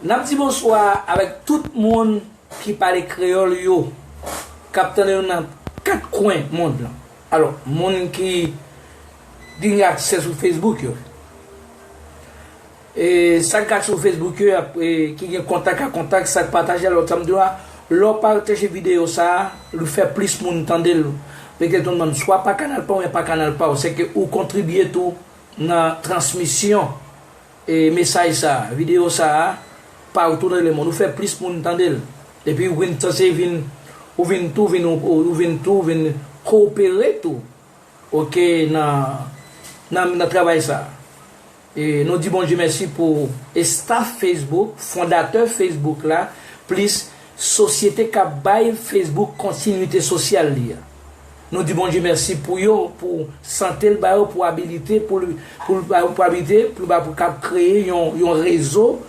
N'a dit bonsoir avec tout le monde qui parle créole yo. Capitaine dans quatre coins monde là. Alors, monde qui a accès sur Facebook yo. Et ça qui sur Facebook yo qui a contact ça partager l'autre samedi là, l'on partager vidéo ça, le faire plus monde entendre. Parce que tout le monde soit pas canal pas ou pas canal pas, c'est que ou contribuer tout dans transmission et message ça, vidéo ça partout dans le monde, nous fait plus monde entendre. Et puis vous venez coopérer tout. OK dans travail ça. Et nous disons bon Dieu merci pour staff Facebook, fondateur Facebook là, plus société qui bail Facebook continuité sociale là. Nous disons bon Dieu merci pour yo, pour santé le bail, pour habilité, pour habilité, pour créer un réseau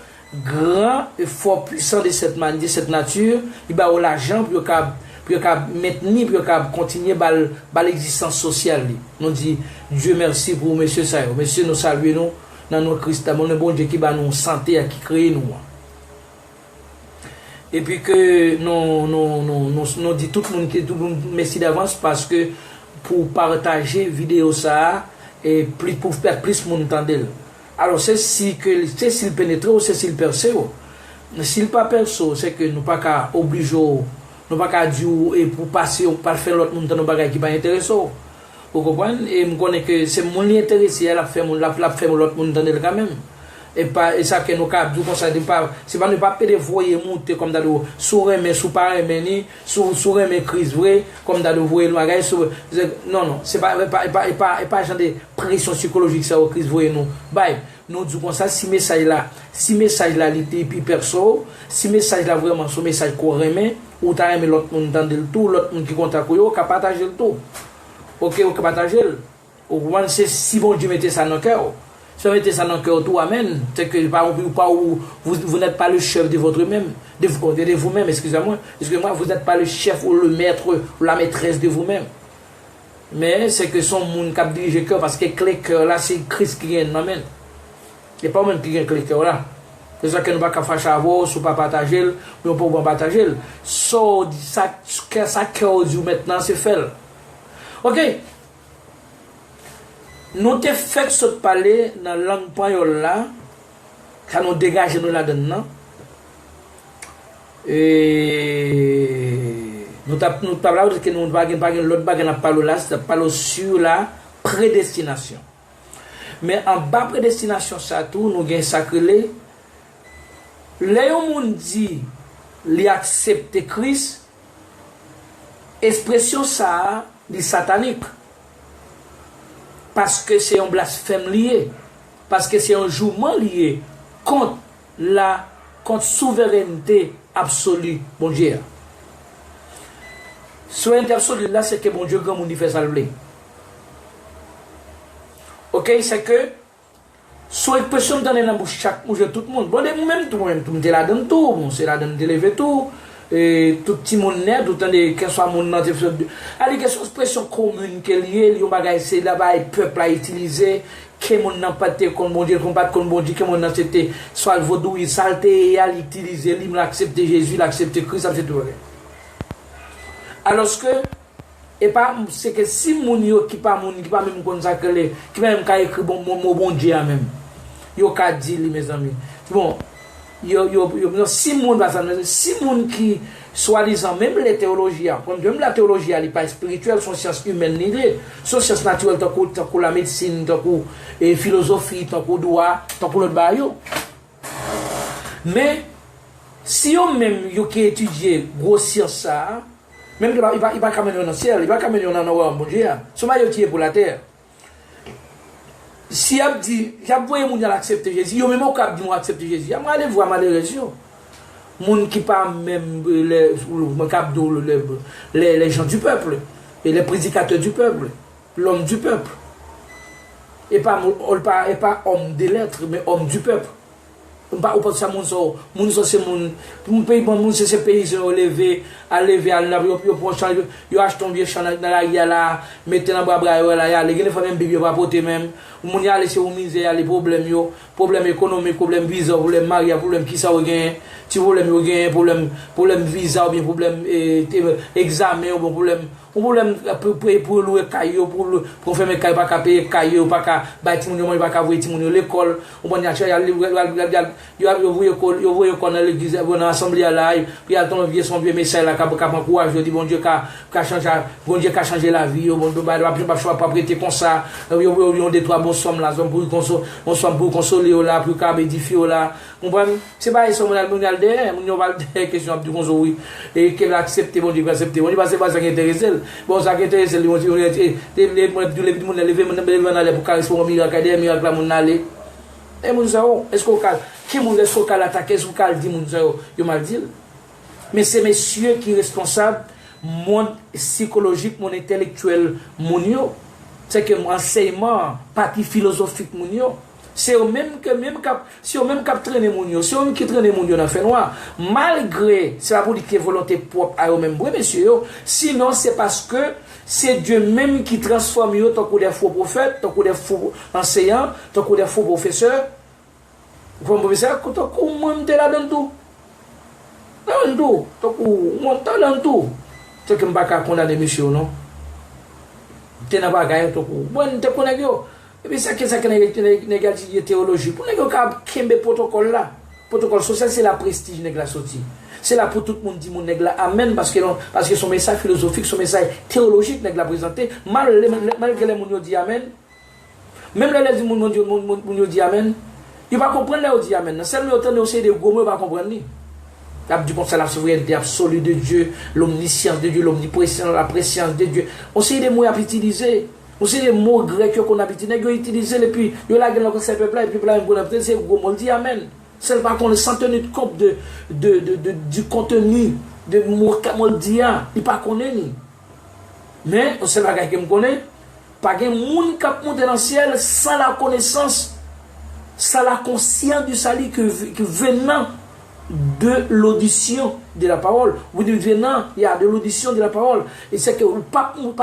grand et fort puissant de cette nature, il va avoir l'argent pour maintenir, pour continuer l'existence sociale. Nous disons Dieu merci pour monsieur ça. Monsieur nous saluons dans notre Christ, mon bon Dieu qui va nous santé, qui crée nous. Et puis que nous dit tout le monde merci d'avance parce que pour partager vidéo ça et pour faire plus de monde entendre. Alors c'est si le pénétre ou c'est si le percé. Si le pas perso, c'est que nous pas qu'à obliger, nous pas qu'à dire et pour passer ou pas faire l'autre monde dans nos bagages qui pas intéressant. Vous comprenez? Et me connais que c'est mon intéressé, elle a fait l'autre monde dans quand même. Et ça que nous cap du comme ça c'est pas ne pas voyer monter comme dans sourire mais sous pas mais sourire mais crise vrai comme dans voyer non c'est pas genre de pression psychologique ça au crise voyer nous nous disons comme ça si message là était puis perso si message là vraiment son message qu'on remet ou t'as aimé l'autre monde dans le tout l'autre monde qui contacte yo ka partager le tout OK on partager au moins c'est si bon Dieu mettez ça dans cœur. Si vous mettez ça dans le cœur, tout amen. C'est que vous n'êtes pas le chef de vous-même, excusez-moi, vous n'êtes pas le chef ou le maître ou la maîtresse de vous-même. Mais c'est que son monde qui dirige le cœur, parce que le cœur là, c'est Christ qui vient amène. Il n'y a pas même qui vient le cœur là. C'est ça que nous ne pouvons pas faire à vous, ou pas partager, mais on peut pas partager. Ça cœur du maintenant, c'est fait. OK. Nous te fait ce parler dans la langue pagnole là, ça nous dégage nous là-dedans. Et nous parlons que nous pas l'autre bagarre à parler là, c'est parler sur la prédestination. Mais en bas prédestination ça tout nous gain sacré. Léon monde dit li accepter Christ, expression ça dit satanique. Parce que c'est un blasphème lié, parce que c'est un jugement lié contre la souveraineté absolue, bon Dieu. Souveraineté absolue là, c'est que bon Dieu, comme on dit, fait ça le blé. OK, c'est que, soit expression dans la bouche, chaque bouche de tout le monde, bon, même tout, c'est là dans tout, c'est là dans d'élever tout. Et tout petit monde net tout temps de que soit monde allez que soit expression commune que lié li bagay c'est là-bas peuple a utilisé que monde n'a pas été comme bon Dieu combat comme bon Dieu que monde c'était soit le vaudou il saleté à l'utiliser lui l'accepter Jésus l'accepter Christ ça c'est tout alors que et pas c'est que si moun yo qui pas même consacré qui même ka écrit bon Dieu même yo ka dit mes amis bon si moun va si moun qui soi-disant même les théologiens comme même la théologie elle n'est pas spirituelle son science humaine ni son science naturelle tant que la médecine tant que philosophie tant que droit tant que l'autre bayo mais si on même yo qui étudier gros science ça même il va camener dans le ciel il va camener dans le bon Dieu so va yo tirer pour la terre. Si a dit, j'ai voyé moun accepter Jésus, yo même au cap dit moi accepter Jésus. Moi aller voir malheureusement. Moun qui pas même les gens du peuple et les prédicateurs du peuple, l'homme du peuple. Et pas homme des lettres mais homme du peuple. Pas au ça moun c'est mon pays moun c'est ces pays levé à yo prochain yo achète un vieux champ dans la rue là mettez dans bras là ya les femmes même bébé pas porter même moun y aller c'est au misère les problèmes économiques problème visa problème mariage problème qui ça gagne ti problème yo gagne problème visa ou bien problème examen ou problème pour louer caillou pour faire mes caillou pas payer caillou pas bâti moun pas ka voir ti moun l'école on bon yo voye qu'on a l'église dans l'assemblée là puis il ton vieux son vieux message là qui encourage dit bon Dieu qui a changé la vie bon pas prêter comme ça yo des trois bons sommes là pour consoler là pour édifier là comprendre c'est pas ça mondial derrière on va question du conso oui et qu'elle accepter bon Dieu accepter bon c'est pas ça qui intéresse bon ça qui intéresse les monde lever dans aller pour carrément miracle académique là mon aller et mon ça est-ce qu'on qui moun est-ce qu'on attaquer est-ce qu'on dit moun ça yo mal dit mais c'est messieurs qui responsables monde psychologique mon intellectuel moun yo c'est que mon enseignement partie philosophique moun yo c'est au même cap traîner moun yo c'est eux qui traîner moun yo dans fait noir malgré c'est pas pour dire que volonté propre à eux même oui messieurs sinon c'est parce que c'est Dieu même qui transforme yo tant que des faux prophètes tant que des faux enseignants tant que des faux professeurs comme professeur quand on monte là dans tout tant qu'on monte dans tout c'est que m'pas condamner monsieur non t'es n'a pas gagné tout bon t'es connais yo et puis ça que négative théologie pour nèg ka kembe protocole là protocole social c'est la prestige nèg la sorti c'est là pour tout le monde dit mon nèg là amen parce que son message philosophique son message théologique nèg la présenté malgré les moun dit amen même les moun dit amen il va comprendre là dit amen seulement autant de c'est des gros mots va comprendre ni la du conseil la souveraineté absolue de Dieu l'omniscience de Dieu l'omniprésence la préscience de Dieu on sait des mots à utiliser on sait des mots grecs qu'on a utilisé et puis il y a la concept peuple là et puis là c'est gros mot dit amen c'est pas qu'on sans tenir compte du contenu de mot dit il pas connaît ni mais on sait la gars qui me connaît pas gain monde qui monter dans le ciel sans la connaissance sans la conscience du salut que venant de l'audition de la parole. Vous dites venant, il y a de l'audition de la parole. Et c'est que pas moun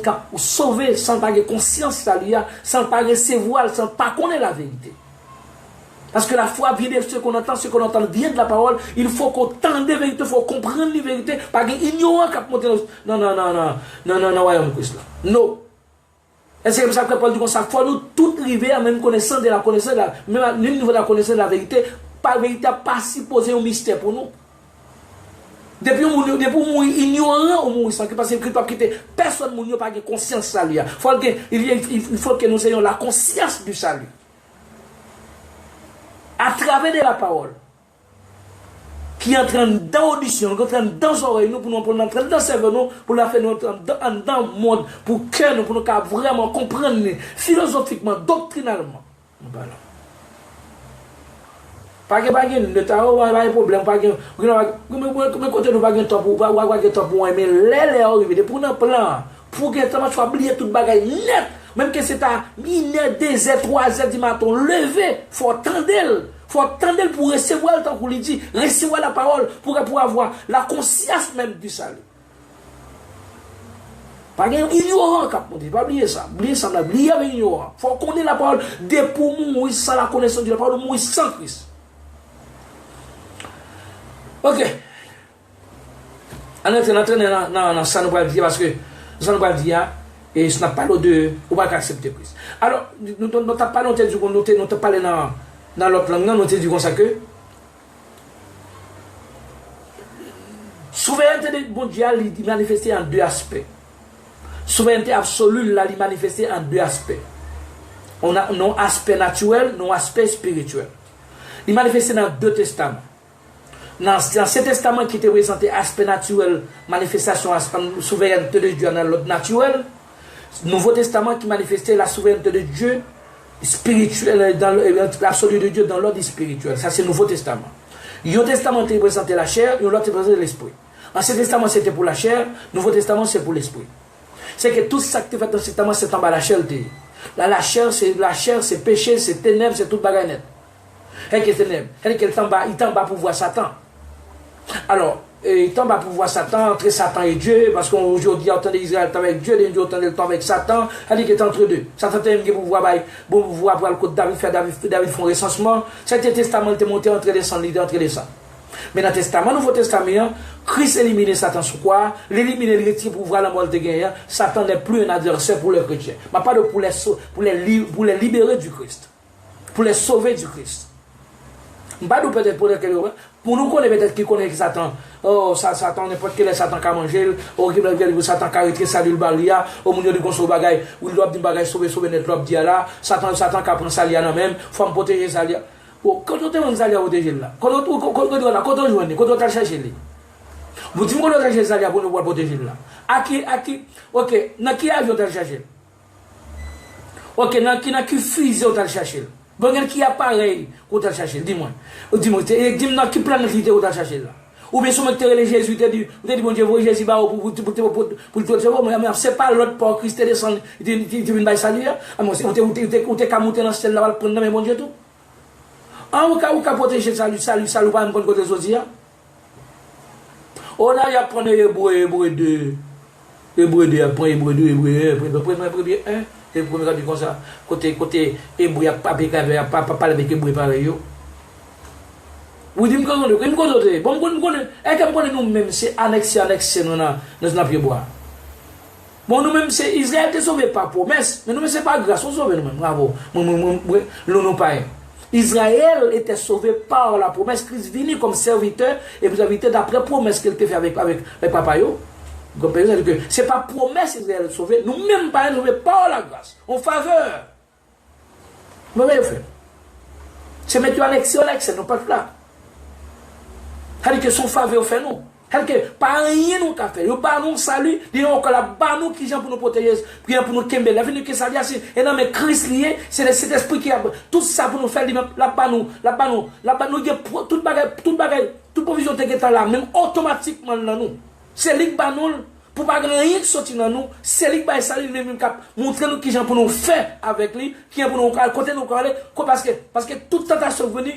cap sauver sans pas conscience salut, sans pas recevoir, sans pas connaître la vérité. Parce que la foi vient de ce qu'on entend vient de la parole. Il faut qu'on entende la vérité, il faut comprendre la vérité. Pas ignorant cap monter. Non, non. Et c'est comme ça que Paul dit qu'on s'en faut nous tout arriver à même connaissance de la connaissance, même à niveau de la connaissance de la vérité, par vérité, pas si poser un mystère pour nous. Depuis mourir ignorant, on mourir sans que parce que Christ quitter personne mourir pas de conscience salut. Il faut que nous ayons la conscience du salut. À travers de la parole. Qui entraîne dans l'audition, qui entraîne dans l'oreille, nous, pour nous entrer dans le cerveau, pour la faire dans le monde, pour que nous puissions vraiment comprendre philosophiquement, doctrinalement. Voilà. Pas de problème, pas de côté nous pas de temps pour aimer les arriver pour un plan, pour que tu sois oublié toute bagaille net, même que c'est à 1h, 3h du matin, levé, faut attendre. Il faut attendre pour recevoir le temps pour lui dire, recevoir la parole, pour avoir la conscience même du salut. Pas ignorant, pas oublier ça. Oublier avec ignorant. Il faut connaître la parole. Dès pour mourir sans la connaissance de la parole, mourir sans Christ. Ok. On est entré dans ça, nous allons dire, parce que ça nous allons dire, et ce n'a pas l'eau de, on va accepter Christ. Alors, nous n'avons pas parlé dans l'autre langue, nous avons dit comme ça que souveraineté de bon Dieu est manifestée en deux aspects. Souveraineté absolue là est manifestée en deux aspects. On a un aspect naturel, un aspect spirituel. Il est manifesté dans deux testaments. Dans ce testament qui était présenté aspect naturel, manifestation souveraineté de Dieu dans l'autre naturel, Nouveau Testament qui manifestait la souveraineté de Dieu spirituel, dans l'absolu de Dieu dans l'ordre spirituel. Ça, c'est le Nouveau Testament. Le Testament qui représentait la chair, et l'autre représentait l'esprit. Ancien Testament, c'était pour la chair, Nouveau Testament, c'est pour l'esprit. C'est que tout ça qui fait dans le Testament, c'est en bas la chair. La chair, c'est péché, c'est ténèbres, c'est toute bagarre nette. quel ténèbre, quel il bas pour voir Satan. Alors, il tombe à pouvoir Satan, entre Satan et Dieu, parce qu'aujourd'hui, on entend Israël avec Dieu, les autres le temps avec Satan, il dit qu'il est entre deux. Satan a pour pouvoir pour le côté David, faire David font recensement. Cet testament était monté entre les sangs, entre les sangs. Mais dans le testament, Nouveau Testament, Christ élimine Satan sur quoi? L'éliminer, le retire pour voir la mort de guerre. Satan n'est plus un adversaire pour les chrétiens. Mais pas pour les libérer du Christ. Pour les sauver du Christ. Pas peut-être pour nous connaître peut-être qui connaît Satan. Oh, Satan, n'importe quel Satan qui a mangé, oh, Satan qui a arrêté, ça lui balia, oh, mon Dieu, il construit bagay, ou il doit dire bagay, sauver net, l'op dire là, Satan qui a pris ça là même, faut me protéger ça là. Bon, quand on te ça là, protéger là, quand on joue, quand on chercher là. Vous dites qu'on doit chercher ça là pour nous protéger là. À qui, ok, dans qui avion on chercher? Ok, dans qui fusil on chercher? Bon, qui appareil qu'on t'a cherché, dis-moi, dis-moi, qui planète on t'a cherché là? Ou bien si on met Jésus, tu dis, bon Dieu, vous Jésus, pour mais c'est pas l'autre pour Christ descend, il vient de saluer, ou t'es qu'à monter dans celle là, prendre dans mon Dieu tout. Ou qu'à protéger salut, pas un bon côté Zosia. On a appris hébreu 2, après hébreu 2, premier 1. Et pour me dire comme ça, côté hébreu, pas parler avec hébreu pareil. Vous dites que nous-mêmes, c'est annexé, nous n'avons pas. Bon, nous-mêmes, c'est Israël qui est sauvé par promesse, mais nous-mêmes, c'est pas grâce, on sauve nous-mêmes. Bravo. Nous pas. Israël était sauvé par la promesse. Christ venu comme serviteur et vous avez été d'après promesse qu'il a fait avec Papa. Ce n'est pas promesse Israël de sauver, nous-mêmes pas sauvés par la grâce, en faveur. Mais vous fait. C'est mettre annexé, nous pas là. C'est-à-dire que son faveur fait nous. C'est-à-dire que pas rien nous qu'a fait. Nous pas nous salut, nous encore la bas nous qui vient pour nous protéger, pour nous kembe. La vie que ça dit c'est non mais Christ lié, c'est cet esprit qui a tout ça pour nous faire la bas nous toute provision est là même automatiquement dans nous. C'est lui qui bat nous pour pas rien sortir dans nous, c'est lui qui bat ça lui même cap montrer nous qui gens pour nous faire avec lui, qui pour nous côté nous parler parce que toute tentation venue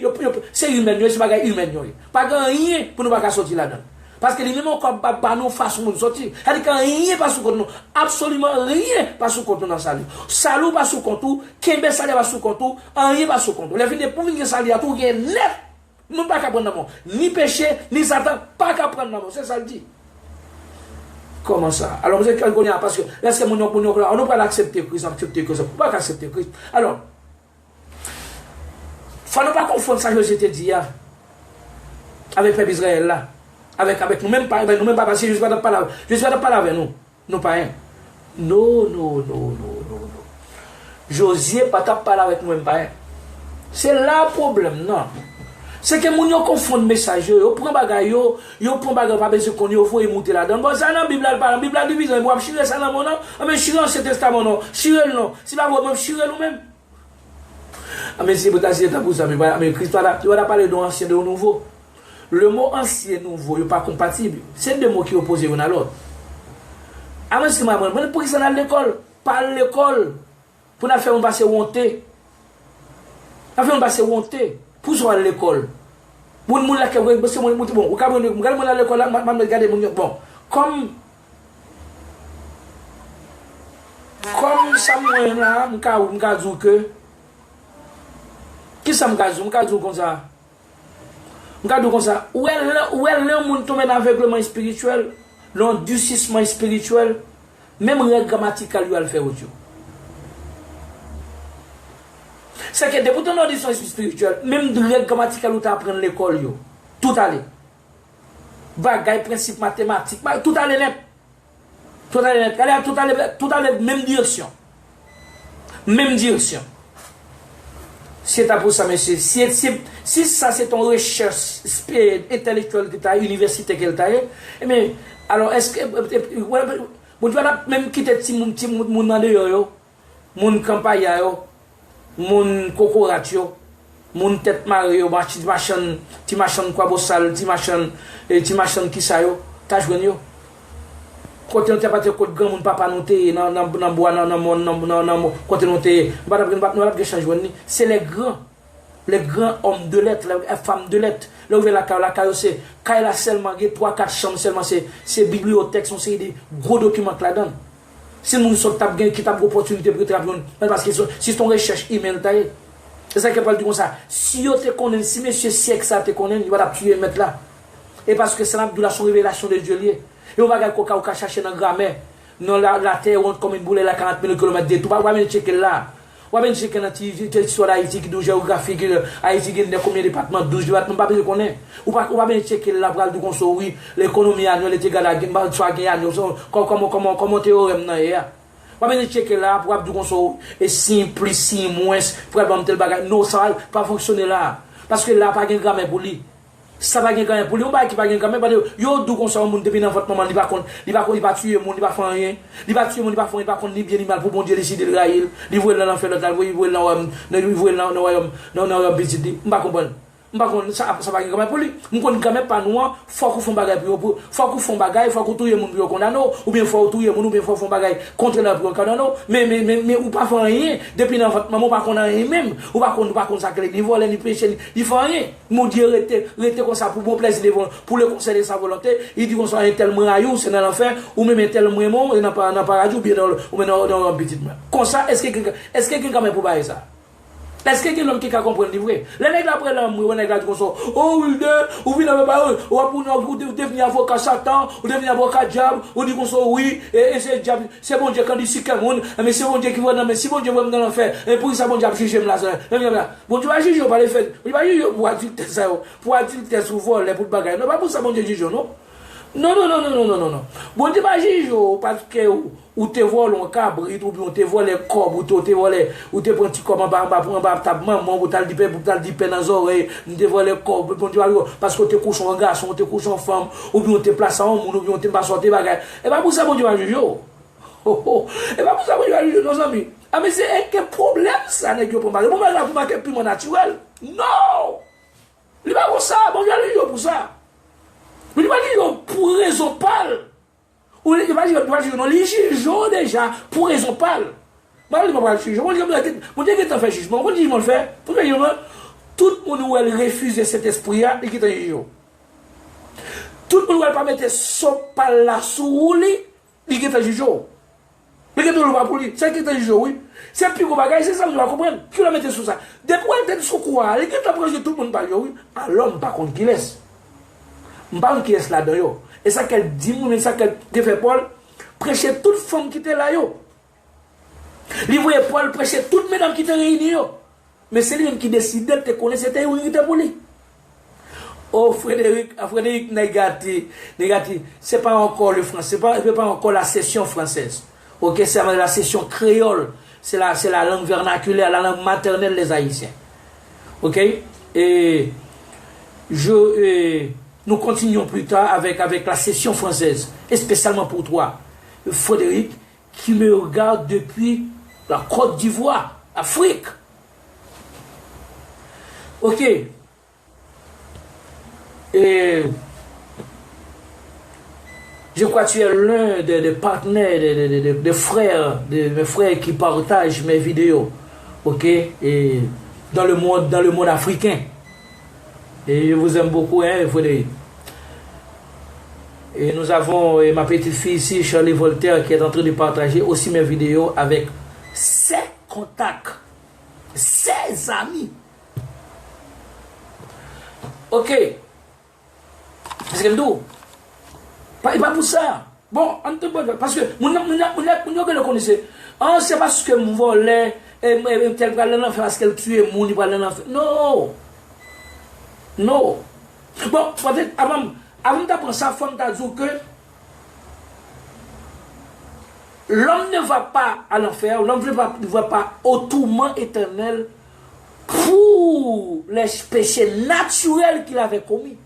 c'est humain, c'est pas humain. Pas rien pour nous pas sortir là-dedans. Parce que les mêmes encore pas nous façon de sortir. C'est-à-dire que rien pas sous compte nous, absolument rien pas sous compte dans salut. Salut pas sous compte tout, kembe salut pas sous compte tout, rien pas sous compte. La vie pour venir salut à tout est net. Nous pas qu'à prendre ni péché, ni Satan, pas qu'à prendre c'est ça le dit. Comment ça? Alors vous êtes quelqu'un parce que est-ce que on ne peut pas accepter Christ, accepter Christ, pas accepter Christ. Alors, faut ne pas confondre ça que je t'ai dit avec le peuple Israël là. Avec nous-mêmes, pas parce que je ne suis pas parler avec nous. Nous pas rien. Non. Josué pas parler avec nous-mêmes pas rien. C'est là le problème, non. C'est que nous confondons le message, yo prend bagay yo prend bagay pas besoin qu'on yo faut monter là-dedans. Bon ça dans Bible parle, Bible dit besoin pour chirer ça dans mon nom, mais chirer Ancien Testament non, chirer non. Si pas vraiment chirer nous-mêmes. Mais si vous t'assieds pour ça mais Christ tu vas parler de ancien de nouveau. Le mot ancien et nouveau n'est pas compatible. C'est deux mots qui opposent l'un à l'autre. Avant ce que moi, pour qu'ils à l'école, pas l'école, pour nous faire un passé honté. Nous faire un passé honté. Pour soit à l'école. Bon, mon là, bon, au cas où nous à l'école, je regarde mon bon. Comme ça, moi là, je dis que. Qui ça me dit comme ça? Regardez comme ça. Où est le monde tombe dans l'aveuglement spirituel, l'endurcissement spirituel, même règle grammaticale, lui, elle fait autre chose. C'est que depuis ton audition spirituelle, même de règle grammaticale, où tu apprends l'école, tout allait. Bagaille, principe mathématique, tout allait net. Tout allait même direction. Même direction. C'est pour ça, monsieur. Si ça, c'est ton recherche intellectuelle que tu as, université que tu as, mais alors, est-ce que. Bon, tu vas même quitter petit monde dans le mon campagne, mon cocoratio, mon tête marée, petit machin quoi, bossal, petit machin qui ça, t'as joué, yo. Quand on n'a pas de grand monde papa noté dans bois dans côté noté, c'est les grands. les grands hommes de lettres, les femmes de lettres, là où la caille, c'est caille là seulement, il y a 3-4 chambres seulement, c'est bibliothèque, c'est des gros documents là-dedans. Si nous sommes qui t'a opportunité pour travailler, parce que si ton recherche email taille, c'est ça qui parle comme ça. Si vous te connaissez, si monsieur Siek ça te connaît, il va tuer mettre là. Et parce que c'est la son révélation de Dieu lié. Et on va regarder chercher dans la grammaire, dans la terre, on comme une boule à 40 000 km de tout. On va venir checker là. On va venir checker dans l'histoire d'Haïti, qui est géographique, Haïti qui a combien de départements, 12 départements, pas besoin de connaître. On va venir checker là pour dire qu'on soit oui, l'économie annuelle est égale à soit annuelle, comment théorème là hier. On va venir checker là pour dire qu'on soit et si plus, si moins, pour avoir tel bagage. Non, ça va pas fonctionner là. Parce que là, pas de grammaire pour lui. Ça va gagner pour lui, on va qui pas gagner quand même parce que yo d'où qu'on soit monde depuis dans votre maman, il va tuer monde, il va faire rien, il va tuer monde, il va faire ni bien ni mal pour bon Dieu décider de railler, il voit dans l'enfer l'autre, il voit dans royaume dans petit, on va comprendre. Ça va gagner quand même pour lui. On connaît quand même pas nous, faut qu'on fasse bagage pour faut qu'on fasse bagage, faut qu'on tuer monde pour condamner ou bien faut tuer monde ou bien faut faire bagage contre la pour condamner mais ou pas faire rien depuis dans votre maman pas condamner rien même ou pas consacrer ni voler ni pécher il fait rien. Mon Dieu rester comme ça pour bon plaisir pour le conseil de sa volonté, il dit qu'on soit un tel moyen c'est dans l'enfer ou même un tel moyen dans paradis ou bien dans petit. Comme ça est-ce que quelqu'un quand même pour bailler ça? Est-ce que quelqu'un qui a compris le vrai? Les nègres après l'homme, on est comme ça. Oh oui, ou bien on va pour devenir avocat Satan, ou devenir avocat diable, on dit comme ça oui, et c'est diable, c'est bon Dieu quand il dit que monde, mais c'est bon Dieu qui va dans mais si bon Dieu va dans l'enfer, et pour ça bon Dieu juger là. Bon Dieu va juger pas les faits. Il va juger pour adulte ça, pour adulte sous vol pour bagaille. Non pas pour ça bon Dieu juge non. Non. Bon Dieu va juger parce que ou te vole un cabrit ou bien te vole un corps ou te vole ou te prend petit corps en bas ta maman ou t'as dit dans les oreilles te vole un corps bon Dieu parce que te couche en garçon te couche en femme ou bien te place en monde ou bien te pas sortir bagage et pas pour ça bon Dieu va juger et pas pour ça bon Dieu va juger nos amis ah mais c'est quel problème ça n'est que pour marquer bon là pour marquer plus naturel non il va pour ça bon Dieu va juger pour ça mais il va dire pour raison pâle. Ou il va dire non, les jugeons déjà pour raison pâle. Moi, je ne vais pas le juger. Mon Dieu, qui t'a fait jugement? Mon Dieu, je le fais. Tout le monde qui refuse cet esprit-là, il quitte le jugement. Tout le monde qui ne pas mettre son pâle là sous lui, il quitte le jugement. Il quitte le jugement pour lui. C'est qui quitte le jugement, oui. C'est plus gros bagage, c'est ça que je vais comprendre. Qui l'a mettre sous ça? Depuis qu'il était sous quoi? Il quitte le tout le monde par oui. Alors, par contre, qui laisse? Je parle qui est là-dedans. Et ça qu'elle dit, mais ça qu'elle fait Paul, prêcher toute femme qui était là. Il voyait Paul prêcher toutes mesdames qui étaient réunies. Mais c'est lui qui décidait de te connaître, c'était une unité pour lui. Oh Frédéric Négati, c'est pas encore le français, c'est pas encore la session française. Ok, c'est la session créole, c'est la langue vernaculaire, la langue maternelle des Haïtiens. Ok, et nous continuons plus tard avec la session française, et spécialement pour toi, Frédéric, qui me regarde depuis la Côte d'Ivoire, Afrique. Ok. Et je crois que tu es l'un des partenaires, des frères, de mes frères qui partagent mes vidéos. Ok. Et dans le monde africain. Et je vous aime beaucoup, hein, Frédéric. Et nous avons ma petite fille ici, Charlie Voltaire, qui est en train de partager aussi mes vidéos avec ses contacts, ses amis. Ok. Est-ce que nous? Pas pour ça. Bon, parce que nous le connaissons. Ah, c'est parce que nous volons, et tel que parce qu'elle tue, nous volons. Non. Non. Bon, peut-être avant d'apprendre ça, il faut dire que l'homme ne va pas à l'enfer, l'homme ne va pas au tourment éternel pour les péchés naturels qu'il avait commis.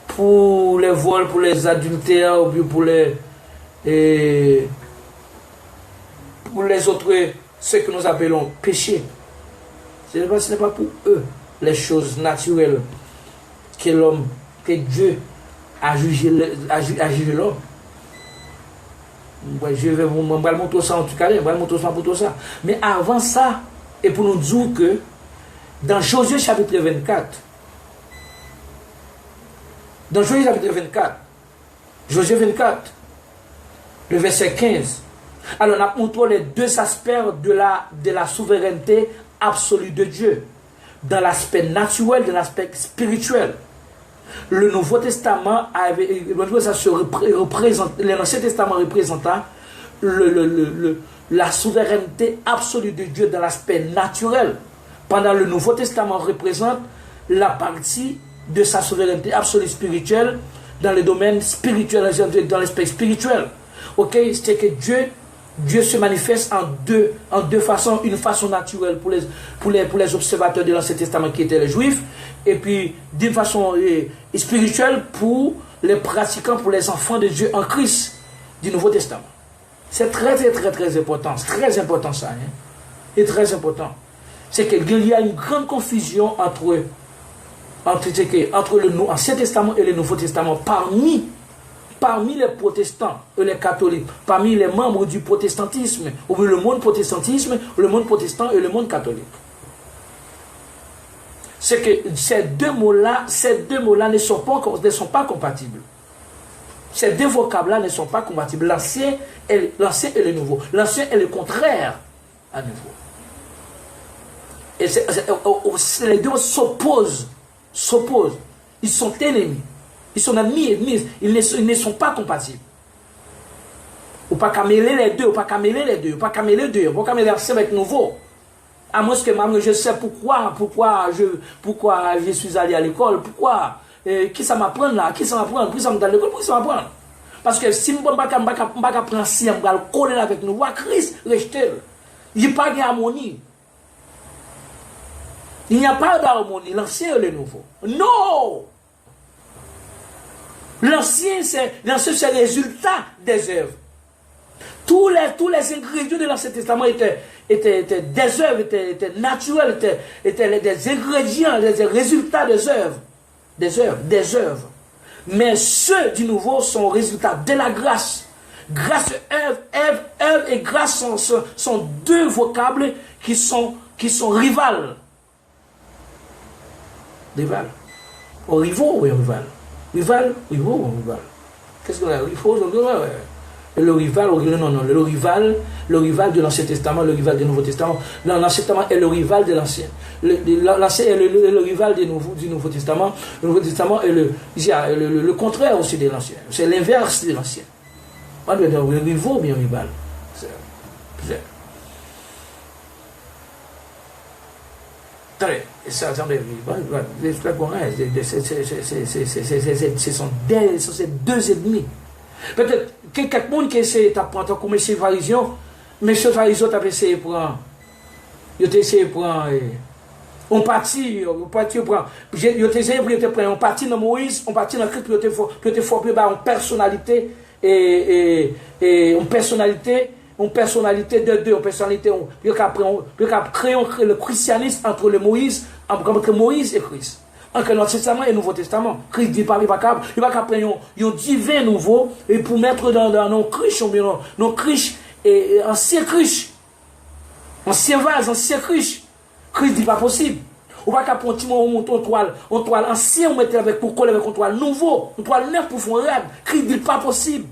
Pour les vols, pour les adultères, ou pour les autres, ce que nous appelons péchés. Ce n'est pas pour eux les choses naturelles que Dieu a jugé l'homme. Je vais vous montrer ça en tout cas, je vais montrer ça pour tout ça. Mais avant ça, et pour nous dire que dans Josué chapitre 24, dans Josué chapitre 24, Josué 24, le verset 15, alors on a montré les deux aspects de la souveraineté absolue de Dieu, dans l'aspect naturel, dans l'aspect spirituel. Le Nouveau Testament avait, l'Ancien Testament représentant la souveraineté absolue de Dieu dans l'aspect naturel, pendant le Nouveau Testament représente la partie de sa souveraineté absolue spirituelle dans le domaine spirituel, dans l'aspect spirituel. Ok, c'est que Dieu se manifeste en deux façons, une façon naturelle pour les observateurs de l'Ancien Testament qui étaient les Juifs, et puis d'une façon spirituelle pour les pratiquants, pour les enfants de Dieu en Christ du Nouveau Testament. C'est très important, c'est très important ça, hein? Et très important. C'est qu'il y a une grande confusion entre l'Ancien Testament et le Nouveau Testament parmi les protestants et les catholiques, parmi les membres du protestantisme, ou le monde protestantisme, le monde protestant et le monde catholique. C'est que ces deux mots-là ne sont pas compatibles. Ces deux vocables-là ne sont pas compatibles. L'ancien et le nouveau. L'ancien est le contraire à nouveau. Et les deux s'opposent. Ils sont ennemis. Ils sont ennemis. Ils ne sont pas compatibles. Ou pas qu'à mêler les deux. Ou pas qu'à mêler les deux. Ou pas qu'à mêler les deux. Ou pas qu'à mêler l'ancien avec le nouveau. À moins que même je sais pourquoi je suis allé à l'école. Pourquoi qui ça m'apprend là? Qui ça m'apprend? Pourquoi ça m'apprend à l'école? Pourquoi ça m'apprend? Parce que si je ne vais pas apprendre si je vais coller avec nous, Christ reste. Il n'y a pas d'harmonie. Il n'y a pas d'harmonie. L'ancien et le nouveau. Non! L'ancien, c'est le résultat des œuvres. Tous les ingrédients de l'Ancien Testament étaient des œuvres, étaient naturels, étaient des ingrédients, des résultats des œuvres. Des œuvres. Mais ceux du nouveau sont résultats de la grâce. Grâce, œuvre et grâce sont deux vocables qui sont rivales. Rival. Au rivaux ou rival? Rival ou rival? Qu'est-ce que c'est? Le rival, le rival de l'Ancien Testament, le rival du Nouveau Testament. L'Ancien Testament est le rival de l'Ancien. L'Ancien est le rival du Nouveau Testament. Le Nouveau Testament est le contraire aussi de l'Ancien. C'est l'inverse de l'Ancien. On doit dire rivaux ou bien rival. Attendez, ça semble ce sont ces deux ennemis. Peut-être que quelqu'un qui essaie d'apprendre comme M. Varision, M. Varision a essayé de prendre. Il a essayé de prendre. On partit, il a essayé de prendre. On partit dans Moïse, on partit dans Christ, puis il a formé une personnalité, et une personnalité de deux, une personnalité, il a créé le christianisme entre Moïse et Christ. Entre l'Ancien Testament et le Nouveau Testament. Christ dit pas, il va prendre un divin nouveau et pour mettre dans nos criches, nos criches, et ancien criche, ancien vase, ancien criche. Christ dit pas possible. On va prendre une toile ancien, on mettre avec pour coller avec une toile nouveau, une toile neuve pour faire un rêve. Christ dit pas possible.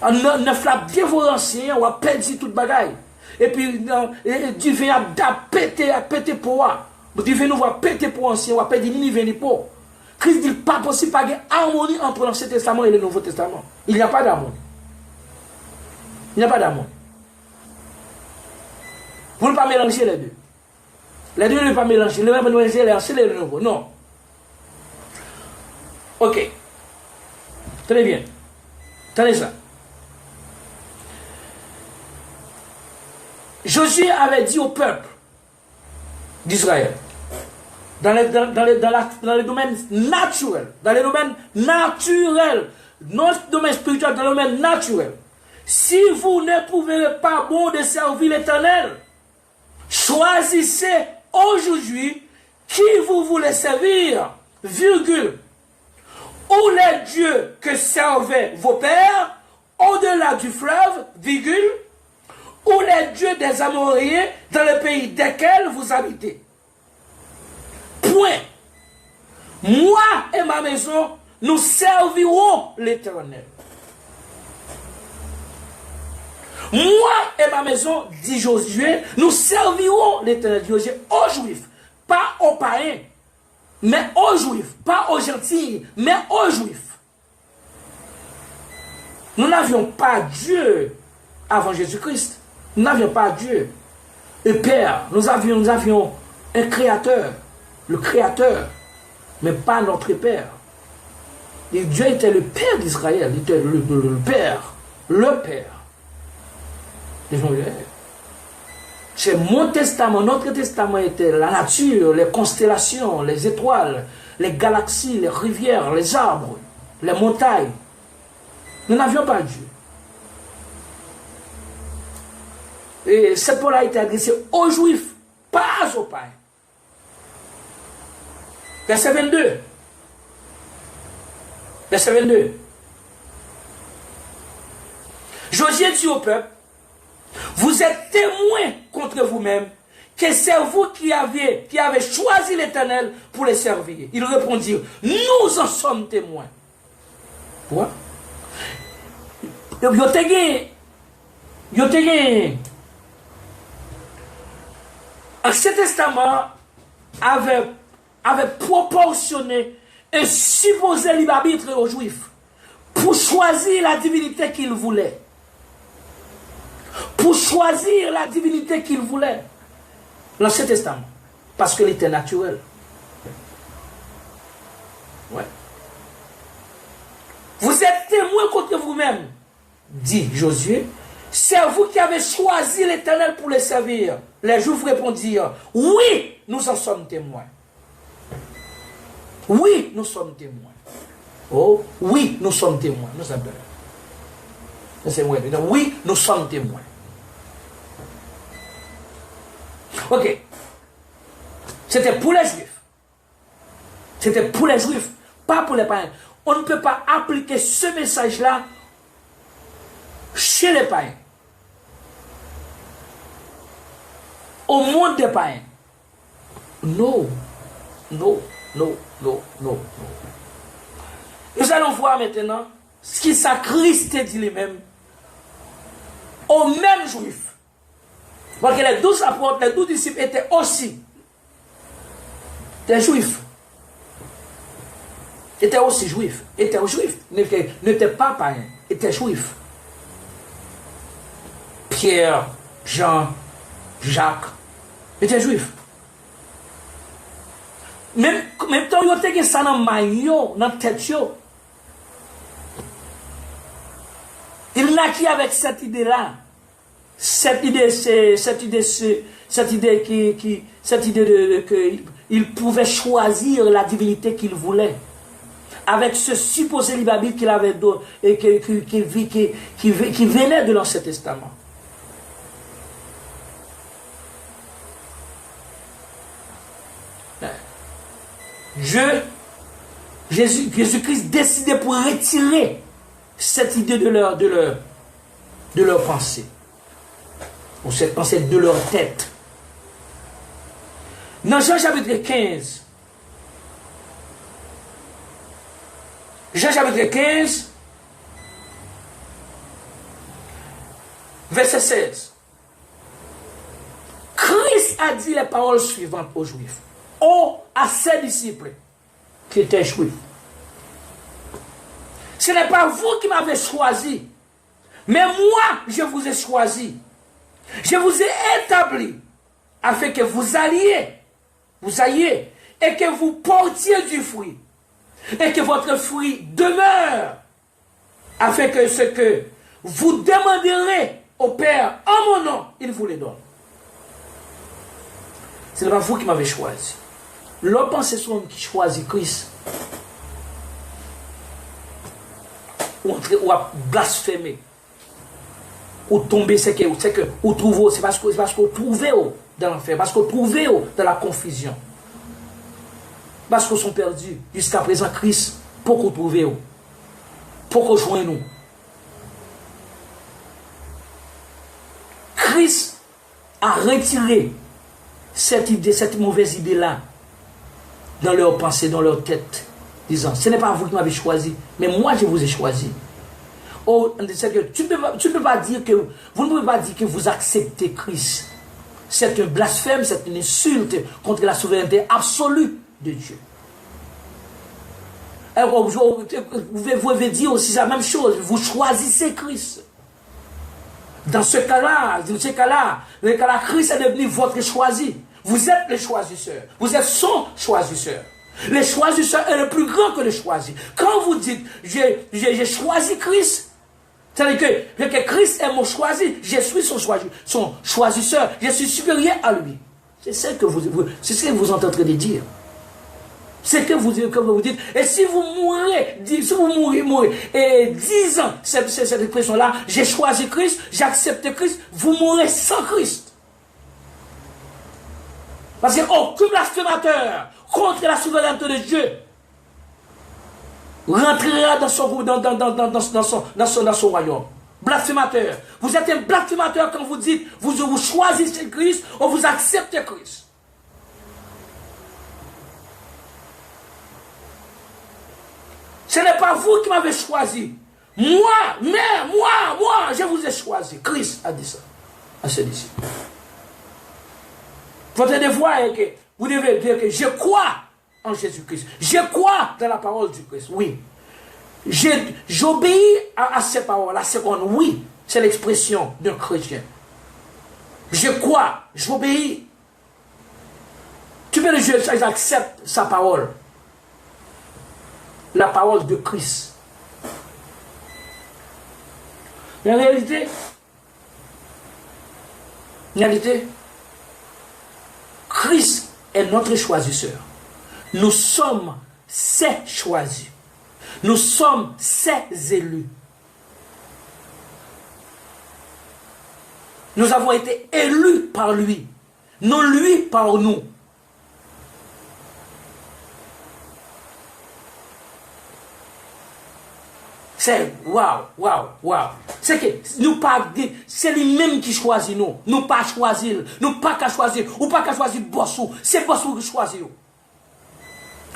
On ne flappe bien vos anciens, on va perdre toute bagaille. Et puis, divin a pété pour moi. Divin nous va péter pour ancien, on va perdre ni ni pour. Christ dit pas possible, pas de harmonie entre l'Ancien Testament et le Nouveau Testament. Il n'y a pas d'harmonie. Il n'y a pas d'harmonie. Vous ne pouvez pas mélanger les deux. Les deux ne peuvent pas mélanger. Ne pas mélanger l'Ancien et le Nouveau. Non. Ok. Très bien. Tenez ça. Josué avait dit au peuple d'Israël, dans le domaine naturel, non domaine spirituel, dans le domaine naturel, si vous ne pouvez pas bon de servir l'Éternel, choisissez aujourd'hui qui vous voulez servir, virgule, ou les dieux que servaient vos pères, au-delà du fleuve, virgule, ou les dieux des Amoréens dans le pays desquels vous habitez. Point. Moi et ma maison, nous servirons l'Éternel. Moi et ma maison, dit Josué, nous servirons l'Éternel. Josué aux Juifs, pas aux païens, mais aux Juifs, pas aux gentils, mais aux Juifs. Nous n'avions pas Dieu avant Jésus-Christ. Nous n'avions pas Dieu. Le Père, nous avions un Créateur, le Créateur, mais pas notre Père. Et Dieu était le Père d'Israël, il était le Père, le Père. C'est mon testament, notre testament était la nature, les constellations, les étoiles, les galaxies, les rivières, les arbres, les montagnes. Nous n'avions pas Dieu. Et cette parole a été adressée aux Juifs, pas aux païens. Verset 22. Verset 22. Josué dit au peuple, vous êtes témoins contre vous-même que c'est vous qui avez choisi l'Éternel pour les servir. Ils répondirent, nous en sommes témoins. Quoi? L'Ancien Testament avait proportionné et supposé libre arbitre aux Juifs pour choisir la divinité qu'ils voulaient. Pour choisir la divinité qu'ils voulaient. L'Ancien Testament. Parce qu'il était naturel. Ouais. Vous êtes témoins contre vous-même, dit Josué. C'est vous qui avez choisi l'Éternel pour les servir. Les Juifs répondirent, oui, nous en sommes témoins. Oui, nous sommes témoins. Oh, oui, nous sommes témoins. Nous sommes témoins. Oui, nous sommes témoins. Ok. C'était pour les Juifs. C'était pour les Juifs, pas pour les païens. On ne peut pas appliquer ce message-là chez les païens. Au monde des païens. Non. Non. Non. Non. Non. Nous allons voir maintenant ce qui ça Christ dit lui-même aux mêmes Juifs. Parce que les 12 apôtres, les 12 disciples étaient aussi des Juifs. Étaient aussi Juifs. Étaient Juifs. N'étaient pas païens. Étaient Juifs. Pierre, Jean, Jacques étaient Juifs. Même temps, ils ont été ça dans maillot, dans tête. Il naquit avec cette idée-là. Cette idée qu'il pouvait choisir la divinité qu'il voulait. Avec ce supposé libre arbitre qu'il avait et qui venait de l'Ancien Testament. Jésus-Christ décidait pour retirer cette idée de leur pensée. Ou cette pensée de leur tête. Dans Jean chapitre 15, verset 16, Christ a dit les paroles suivantes aux Juifs, à ses disciples qui étaient Juifs. Ce n'est pas vous qui m'avez choisi, mais moi je vous ai choisi. Je vous ai établi afin que vous alliez et que vous portiez du fruit et que votre fruit demeure afin que ce que vous demanderez au Père en mon nom, il vous le donne. Ce n'est pas vous qui m'avez choisi. L'homme pense sur l'homme qui choisit Christ ou à blasphémer. Ou tomber, c'est que ou trouver, c'est parce que trouver dans l'enfer, parce que trouver dans la confusion. Parce qu'ils sont perdus. Jusqu'à présent, Christ, pour qu'on trouve, pour qu'on joigne nous. Christ a retiré cette idée, cette mauvaise idée-là dans leur pensée, dans leur tête, disant, ce n'est pas vous qui m'avez choisi, mais moi je vous ai choisi. Oh, tu ne peux pas dire que, vous ne pouvez pas dire que vous acceptez Christ. C'est un blasphème, c'est une insulte contre la souveraineté absolue de Dieu. Alors, vous pouvez dire aussi la même chose, vous choisissez Christ. Dans ce cas-là, Christ est devenu votre choisi. Vous êtes les choisisseurs. Vous êtes son choisisseur. Le choisisseur est le plus grand que le choisi. Quand vous dites, j'ai choisi Christ, c'est-à-dire que Christ est mon choisi, je suis son choisisseur, je suis supérieur à lui. C'est ce que vous êtes en train de dire. C'est que vous dites, et si vous mourrez, et 10 ans, cette expression-là, j'ai choisi Christ, j'accepte Christ, vous mourrez sans Christ. Parce qu'aucun blasphémateur contre la souveraineté de Dieu rentrera dans son royaume. Blasphémateur. Vous êtes un blasphémateur quand vous dites, vous choisissez Christ ou vous acceptez Christ. Ce n'est pas vous qui m'avez choisi. Moi, je vous ai choisi. Christ a dit ça à ses disciples. Votre devoir est que vous devez dire que je crois en Jésus-Christ. Je crois dans la parole du Christ. Oui. J'obéis à ces paroles. La seconde, oui, c'est l'expression d'un chrétien. Je crois, j'obéis. Tu veux dire, j'accepte sa parole. La parole de Christ. Mais en réalité, Christ est notre choisisseur. Nous sommes ses choisis. Nous sommes ses élus. Nous avons été élus par lui, non lui par nous. C'est waouh. C'est que nous pas, c'est lui-même qui choisit nous. Nous pas choisir, nous pas qu'à choisir, ou pas qu'à choisir Bossou. C'est Bossou qui choisit.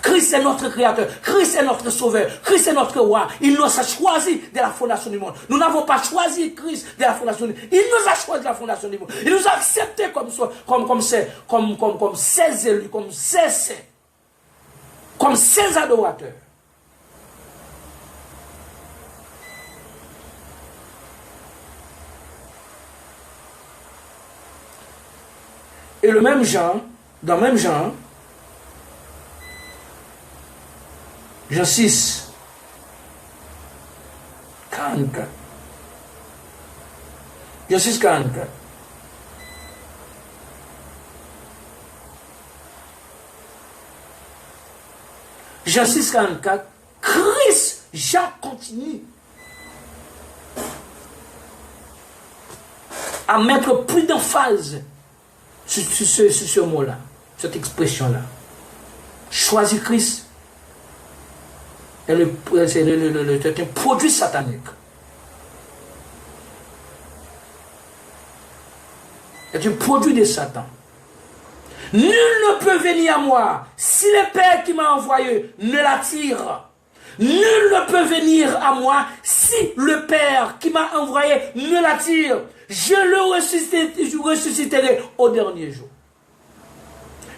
Christ est notre créateur, Christ est notre sauveur, Christ est notre roi. Il nous a choisi de la fondation du monde. Nous n'avons pas choisi Christ de la fondation du monde. Il nous a choisi de la fondation du monde. Il nous a acceptés comme ses élus, comme ses adorateurs. Et le même genre, dans le même genre, Jean 6, 44. Jean 6, 44. Jean 6, 44. Christ, Jean continue à mettre plus d'emphase sur ce mot-là, cette expression-là. Choisir Christ est un produit satanique. C'est un produit de Satan. Nul ne peut venir à moi si le Père qui m'a envoyé ne l'attire. Nul ne peut venir à moi si le Père qui m'a envoyé ne l'attire. Je le ressusciterai au dernier jour.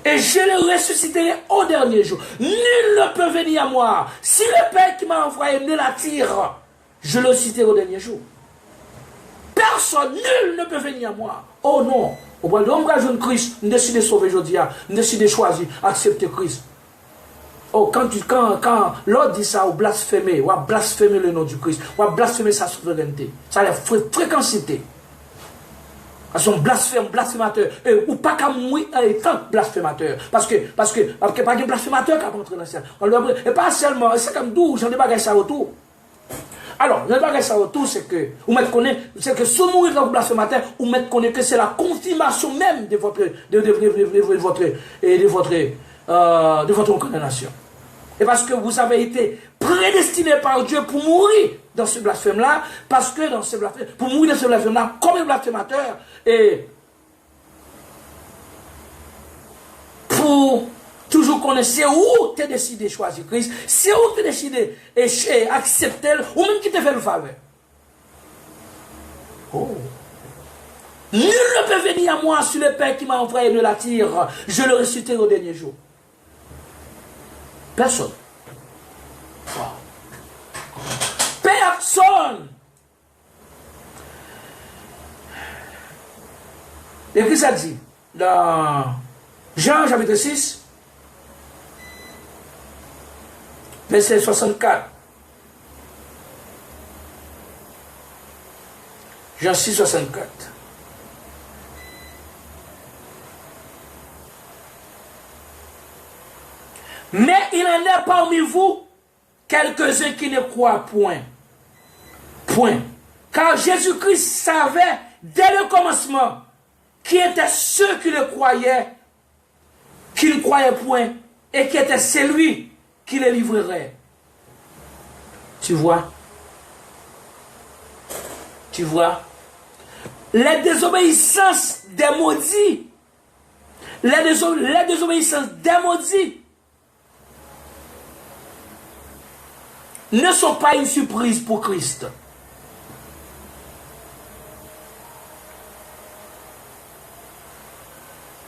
Et je le ressusciterai au dernier jour. Nul ne peut venir à moi. Si le Père qui m'a envoyé ne l'attire, je le ressusciterai au dernier jour. Personne, nul ne peut venir à moi. Oh non. Au point de l'engagement de Christ, nous décidons de sauver aujourd'hui, nous décidons de choisir, accepter Christ. Oh, quand l'autre dit ça, ou blasphémer le nom du Christ, ou blasphémer sa souveraineté, ça a la fréquencité. Son blasphémateur, ou pas qu'à mourir étant blasphémateur. Parce que pas un blasphémateur qui a rentré dans le ciel. Et pas seulement, c'est comme d'où j'en ai pas ça autour. Alors, le bagage ça autour, c'est que, vous mettez connaître, c'est que sous mourir dans le blasphémateur, vous mettez connaître que c'est la confirmation même de votre condamnation. Et parce que vous avez été prédestiné par Dieu pour mourir dans ce blasphème-là, parce que dans ce blasphème, pour mourir dans ce blasphème-là, comme un blasphémateur, et pour toujours connaître, c'est où tu as décidé de choisir Christ, c'est où tu as décidé d'accepter, ou même qui te fait le faveur. Oh. Nul ne peut venir à moi sur le Père qui m'a envoyé ne l'attire. Je le ressusciterai au dernier jour. Personne. Wow. Personne. Et puis ça dit, dans Jean chapitre 6, verset 64. Jean 6, 64. Mais il en est parmi vous quelques-uns qui ne croient point. Point. Car Jésus-Christ savait dès le commencement qui étaient ceux qui le croyaient, qui ne croyaient point, et qui était celui qui les livrerait. Tu vois? Tu vois? Les désobéissances des maudits, les désobéissances des maudits ne sont pas une surprise pour Christ.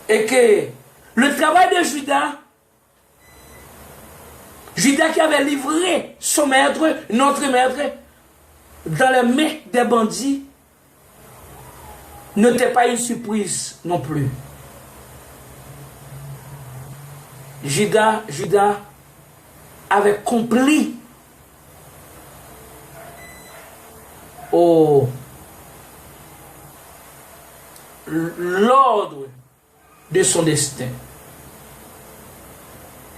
Et que le travail de Judas, Judas qui avait livré son maître, notre maître, dans les mains des bandits, n'était pas une surprise non plus. Judas avait compris l'ordre de son destin.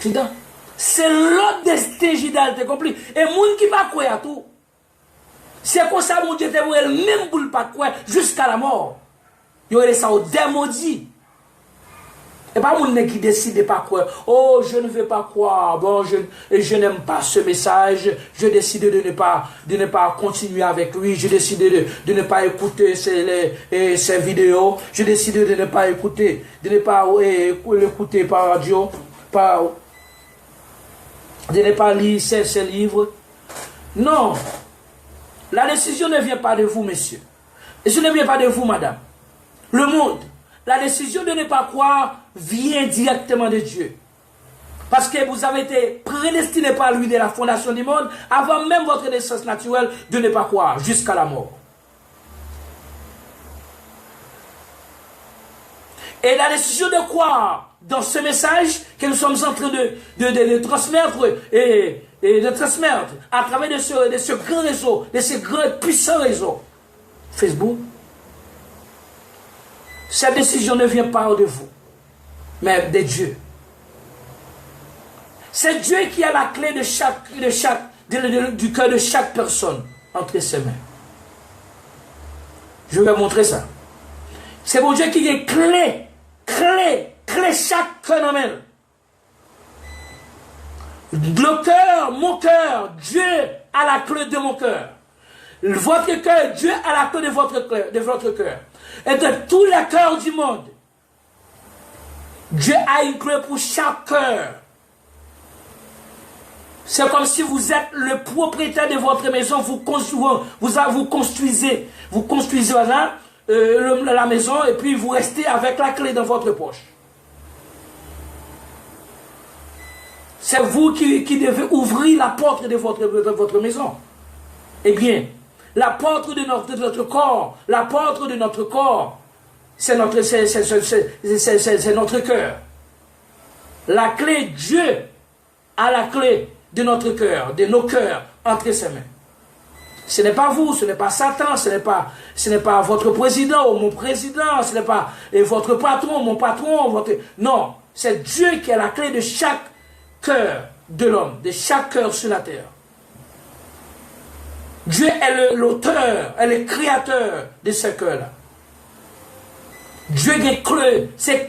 Judas, c'est l'autre destin, Judas, tu as compris? Et moun qui va croire à tout. C'est comme ça, mon Dieu, te voit même pour ne pas croire jusqu'à la mort. Il y aurait ça au démaudit. Et pas mon qui décide de ne pas croire. Oh, je ne veux pas croire. Bon, je n'aime pas ce message. Je décide de ne pas continuer avec lui. Je décide de ne pas écouter ses vidéos. Je décide de ne pas écouter, l'écouter par radio, de ne pas lire ses livres. Non. La décision ne vient pas de vous, messieurs. Et ce ne vient pas de vous, madame. Le monde. La décision de ne pas croire vient directement de Dieu. Parce que vous avez été prédestiné par lui dès la fondation du monde, avant même votre naissance naturelle, de ne pas croire jusqu'à la mort. Et la décision de croire dans ce message que nous sommes en train de transmettre et de transmettre à travers de ce grand réseau, de ce grand et puissant réseau, Facebook, cette décision ne vient pas de vous, mais de Dieu. C'est Dieu qui a la clé du cœur de chaque personne entre ses mains. Je vais montrer ça. C'est mon Dieu qui est clé chaque cœur dans la main. Le cœur, mon cœur, Dieu a la clé de mon cœur. Votre cœur, Dieu a la clé de votre cœur. Et de tous les cœurs du monde, Dieu a une clé pour chaque cœur. C'est comme si vous êtes le propriétaire de votre maison, vous construisez la maison et puis vous restez avec la clé dans votre poche. C'est vous qui devez ouvrir la porte de votre maison. Eh bien, la porte de notre corps, la porte de notre corps, c'est notre cœur. La clé, Dieu a la clé de notre cœur, de nos cœurs entre ses mains. Ce n'est pas vous, ce n'est pas Satan, ce n'est pas votre président ou mon président, ce n'est pas votre patron, mon patron, non, c'est Dieu qui a la clé de chaque cœur de l'homme, de chaque cœur sur la terre. Dieu est l'auteur, est le créateur de ce cœur-là. Dieu est clé, c'est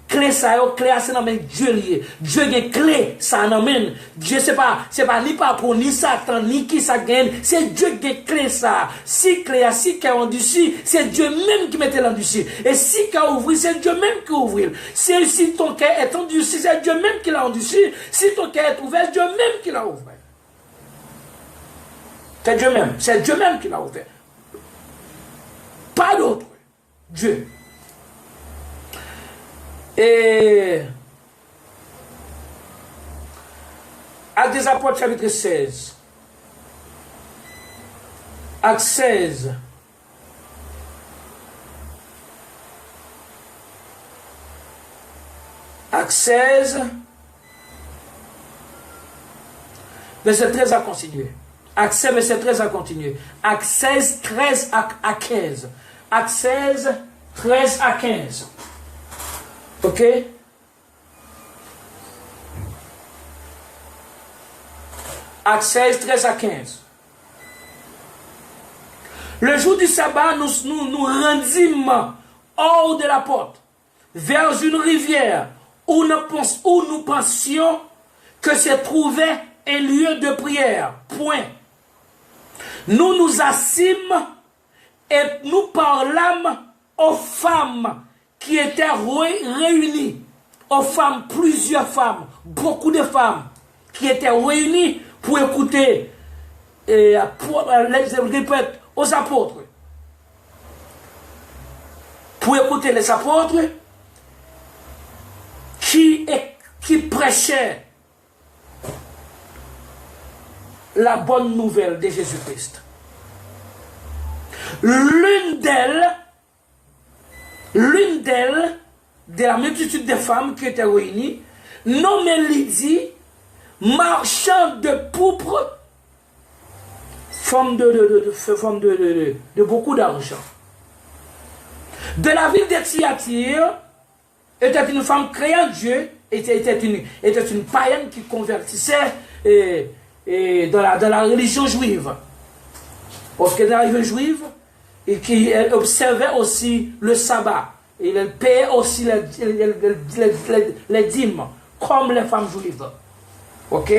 clé ça, clé c'est dans Dieu lié. Dieu a une clé, ça dans main. Dieu c'est pas ni pas pour ni Satan, ni qui ça gagne. C'est Dieu qui a clé ça. Si clé, si qui endurci, c'est Dieu même qui mettait l'endurci. Et si qui a ouvert, c'est Dieu même qui ouvre. Si ton cœur est endurci, c'est Dieu même qui l'a endurci. Si ton cœur est ouvert, c'est Dieu même qui l'a ouvert. C'est Dieu même. C'est Dieu même qui l'a ouvert. Pas d'autre. Dieu. Et Actes des Apôtres chapitre 16. Actes 16. Actes 16. Verset 13 à continuer. Actes 16, verset 13 à continuer. Actes 16, 13 à 15. Actes 16, 13 à 15. Ok? Actes 16, 13 à 15. Le jour du sabbat, nous rendîmes hors de la porte, vers une rivière où nous pensions que se trouvait un lieu de prière. Point. Nous nous assîmes et nous parlâmes aux femmes qui étaient réunies, aux femmes, plusieurs femmes, beaucoup de femmes qui étaient réunies pour écouter, aux apôtres. Pour écouter les apôtres qui prêchaient la bonne nouvelle de Jésus-Christ. L'une d'elles, de la multitude de femmes qui étaient réunies, nommée Lydie, marchande de pourpre, femme de beaucoup d'argent. De la ville de Thyatire, était une femme créant Dieu, était une païenne qui convertissait dans la religion juive. Parce que dans la religion juive, et qui observait aussi le sabbat. Et elle payait aussi les dîmes, comme les femmes juives. Ok?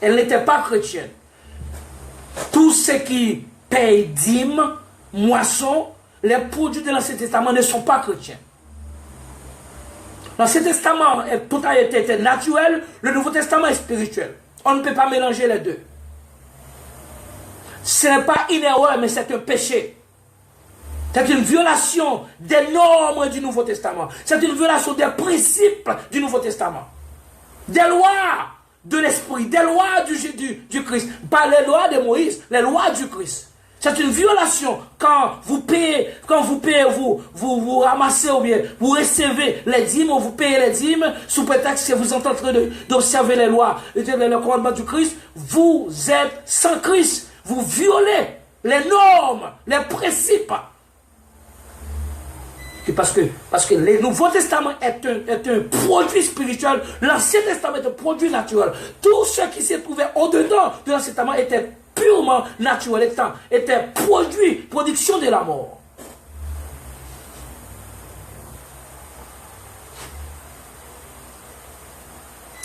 Elle n'était pas chrétienne. Tous ceux qui payent dîmes, moissons, les produits de l'Ancien Testament ne sont pas chrétiens. L'Ancien Testament, tout a été naturel, le Nouveau Testament est spirituel. On ne peut pas mélanger les deux. Ce n'est pas une erreur, mais c'est un péché. C'est une violation des normes du Nouveau Testament. C'est une violation des principes du Nouveau Testament. Des lois de l'Esprit, des lois du Christ. Pas les lois de Moïse, les lois du Christ. C'est une violation quand vous payez, vous ramassez ou bien vous recevez les dîmes, ou vous payez les dîmes sous prétexte que vous êtes en train d'observer les lois et les commandements du Christ. Vous êtes sans Christ. Vous violez les normes, les principes. Parce que le Nouveau Testament est un produit spirituel, l'Ancien Testament est un produit naturel. Tout ce qui s'est trouvé au-dedans de l'Ancien Testament était purement naturel, était production de la mort.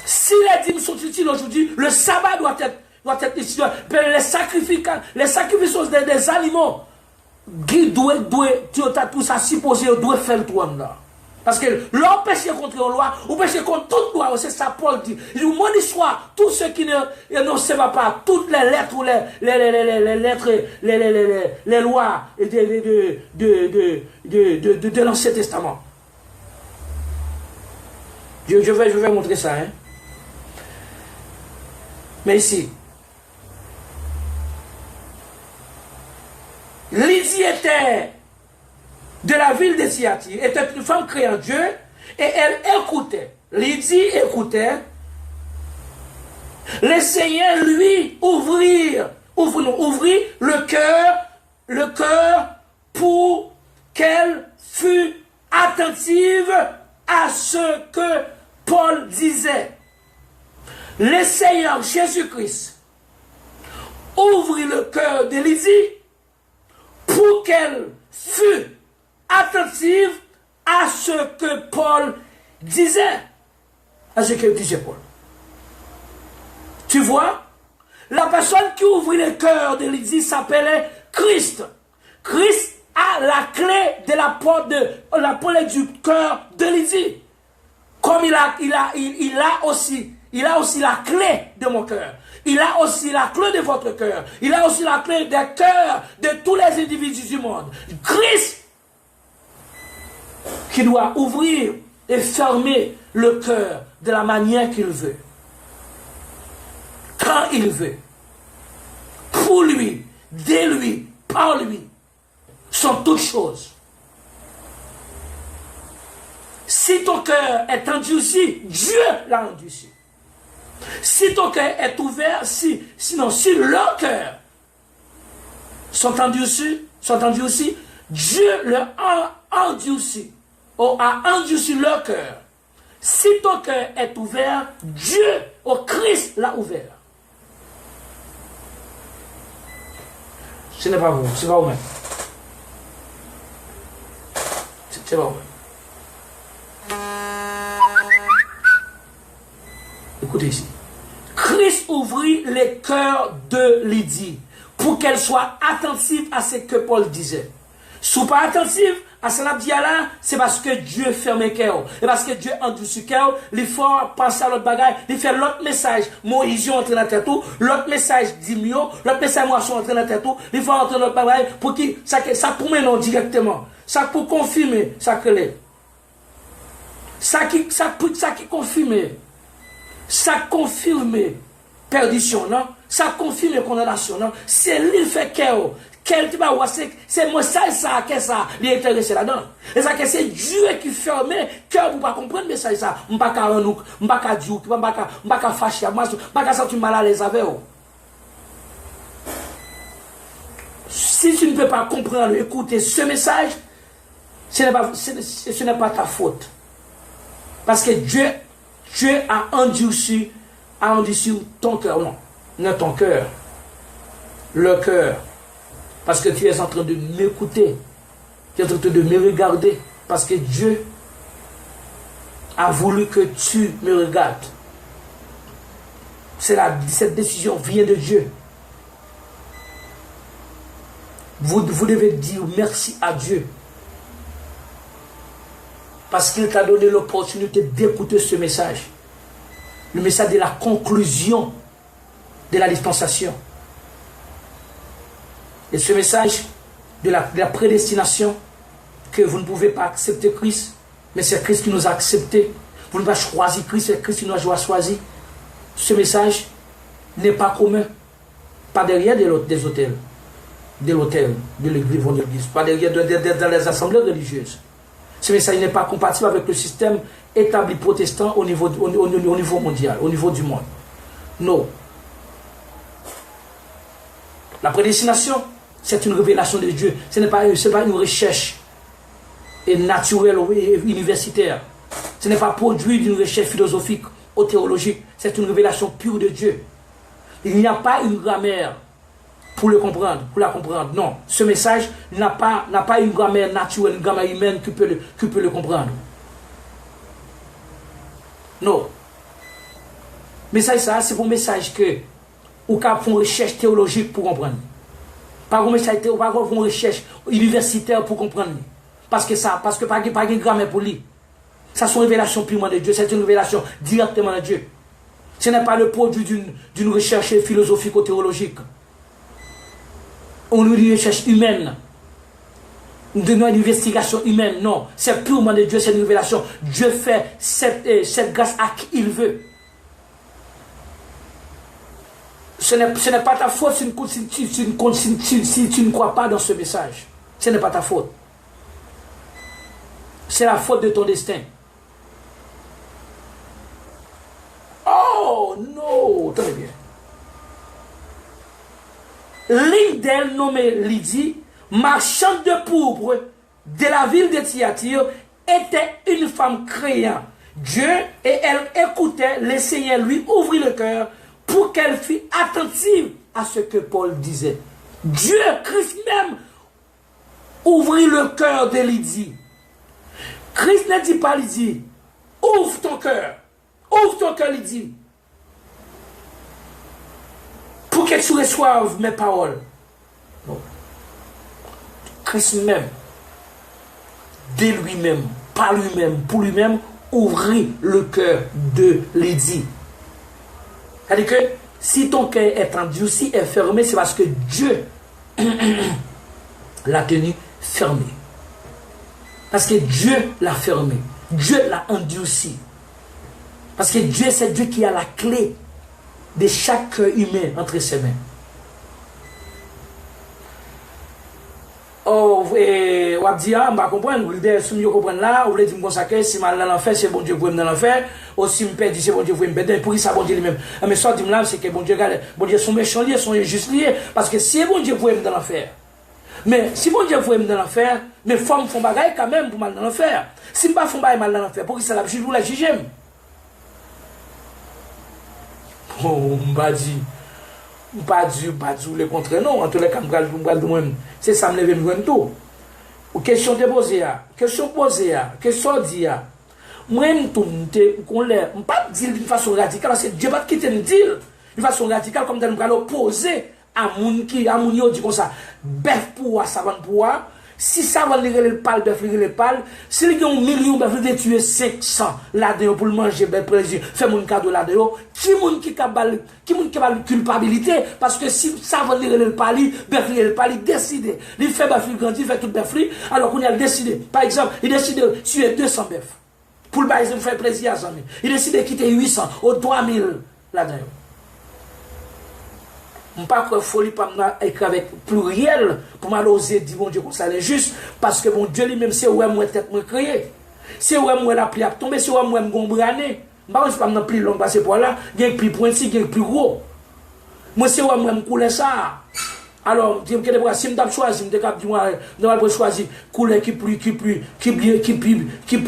Si les dîmes sont utiles aujourd'hui, le sabbat doit être utile. Les sacrifices des animaux, qui doit tout ça supposé doit faire le trône là. Parce que l'on péché contre la loi, ou péché contre toute loi, c'est ça Paul dit. Il dit, mon histoire, tous ceux qui ne savent pas toutes les lettres ou les lois de l'Ancien Testament. Je vais montrer ça. Hein. Mais ici, Lydie était de la ville de Thyatire, était une femme créant Dieu, et elle écoutait. Lydie écoutait. Le Seigneur lui ouvrit le cœur pour qu'elle fût attentive à ce que Paul disait. Le Seigneur Jésus-Christ ouvrit le cœur de Lydie pour qu'elle fût attentive à ce que Paul disait à ce que disait Paul. Tu vois, la personne qui ouvrit le cœur de Lydie s'appelait Christ. Christ a la clé de la porte du cœur de Lydie. Comme il a aussi la clé de mon cœur. Il a aussi la clé de votre cœur. Il a aussi la clé des cœurs de tous les individus du monde. Christ qui doit ouvrir et fermer le cœur de la manière qu'il veut. Quand il veut. Pour lui, de lui, par lui, sont toutes choses. Si ton cœur est endurci, Dieu l'a endurci. Si ton cœur est ouvert, si leurs cœurs sont endurcis, Dieu leur a endurci, ou a endurci leur cœur. Si ton cœur est ouvert, Dieu, au Christ, l'a ouvert. Ce n'est pas vous, c'est pas vous-même. C'est pas vous-même. Écoutez ici. Christ ouvrit les cœurs de Lydie pour qu'elle soit attentive à ce que Paul disait. Si vous n'êtes pas attentive à ce qu'il dit là, c'est parce que Dieu ferme le cœur. Et parce que Dieu endurci le cœur, il faut penser à l'autre bagaille, il fait l'autre message. Moïse est entré dans la tête, l'autre message Dimio, l'autre message moi sont entré dans la tête, il faut entrer dans l'autre bagaille pour que ça pour maintenant directement. Ça pour confirmer ça que l'est. Ça qui confirme. Ça confirme perdition, non? Ça confirme condamnation, non? C'est lui qui fait cœur. C'est moi ça, il est intéressé là-dedans. Et ça, c'est Dieu qui ferme cœur pour ne pas comprendre mais ça. Je ne pas dire, je ne pas fâcher, je ne pas sentir mal à l'aise avec vous. Si tu ne peux pas comprendre, écouter ce message, ce n'est pas ta faute. Parce que Dieu a endurci ton cœur, non ton cœur, le cœur. Parce que tu es en train de m'écouter, tu es en train de me regarder, parce que Dieu a voulu que tu me regardes. Cette décision vient de Dieu. Vous devez dire merci à Dieu. Parce qu'il t'a donné l'opportunité d'écouter ce message. Le message de la conclusion de la dispensation. Et ce message de la prédestination, que vous ne pouvez pas accepter Christ, mais c'est Christ qui nous a acceptés. Vous ne pouvez pas choisir Christ, c'est Christ qui nous a choisi. Ce message n'est pas commun. Pas derrière des hôtels, de l'hôtel, de l'église, pas derrière dans les assemblées religieuses. Ce message n'est pas compatible avec le système établi protestant au niveau mondial, au niveau du monde. Non. La prédestination, c'est une révélation de Dieu. Ce n'est pas une recherche naturelle ou universitaire. Ce n'est pas produit d'une recherche philosophique ou théologique. C'est une révélation pure de Dieu. Il n'y a pas une grammaire pour la comprendre. Non, ce message n'a pas une grammaire naturelle, une grammaire humaine qui peut le comprendre. Non. Message ça, c'est pour message que ou qu'à font recherche théologique pour comprendre. Pas une message pas une recherche universitaire pour comprendre. Parce que pas une grammaire pour lui. Ça c'est une révélation purement de Dieu, c'est une révélation directement de Dieu. Ce n'est pas le produit d'une recherche philosophique ou théologique. On une recherche humaine. Une investigation humaine. Non, c'est purement de Dieu, c'est une révélation. Dieu fait cette grâce à qui il veut. Ce n'est pas ta faute si tu ne crois pas dans ce message. Ce n'est pas ta faute. C'est la faute de ton destin. Oh non, très bien. L'une d'elles, nommée Lydie, marchande de pourpre de la ville de Thyatire, était une femme créant Dieu et elle écoutait le Seigneur lui ouvrir le cœur pour qu'elle fût attentive à ce que Paul disait. Dieu, Christ même, ouvrit le cœur de Lydie. Christ ne dit pas Lydie, Ouvre ton cœur. Ouvre ton cœur, il dit. Pour que tu reçoives mes paroles. Non. Christ même, de lui-même, par lui-même, pour lui-même, ouvrit le cœur de Lydie. C'est-à-dire que si ton cœur est endurci, est fermé, c'est parce que Dieu l'a tenu fermé. Parce que Dieu l'a fermé. Dieu l'a endurci. Parce que Dieu, c'est Dieu qui a la clé de chaque cœur humain entre ses mains. Oh, et on va dire, on va comprendre, si je comprends là, on voulait dire que si mal dans l'enfer, c'est bon Dieu pour me dans l'enfer, ou si me perdre, c'est bon Dieu pour me perdre, pour ça, bon Dieu lui-même. Mais soit dit là, c'est que bon Dieu, sont méchants liés, sont injustes liés, parce que si bon Dieu pour me dans l'enfer, mais si bon Dieu pour me dans l'enfer, mes femmes font bagaille quand même pour mal dans l'enfer. Si je ne font pas mal dans l'enfer, pour que ça la juge, vous la jugez. Oh, on va dire. Pas du le contraire, non. En tous les cas, c'est ça, me lever tout. Ou question de poser, question posée, question dit. Moi-même, tout, qu'on l'ait, pas dire d'une façon radicale, parce que Dieu va quitter nous dire d'une façon radicale, comme nous allons opposer à mon qui, à mon dit comme ça, bœuf pour savane pour si ça va le pal, bœuf le pal, si il y a 1 million de bœuf de tuer 500 là-dedans pour le manger, ben plaisir, fait mon cadeau là-dedans, qui a la culpabilité, parce que si ça va le pal, bœuf le pal, il décide, il fait bœuf grandir, il fait tout bœuf, alors qu'on a décidé, par exemple, il décide de tuer 200 bœufs, pour le bail, faire plaisir à son ami, il décide de quitter 800 ou 3000 là-dedans. Je ne pas folie pas écrire avec pluriel pour m'oser dire bon Dieu comme ça juste parce que mon Dieu lui-même c'est où moi tête me créé. C'est où moi la pluie a tombé, c'est où moi me gombrané. Je ne pas plus long passer pour là, il y a plus pointu, il y a plus gros. Moi c'est où moi me couler ça. Alors, si je me choisi, je vais choisir couleur qui plus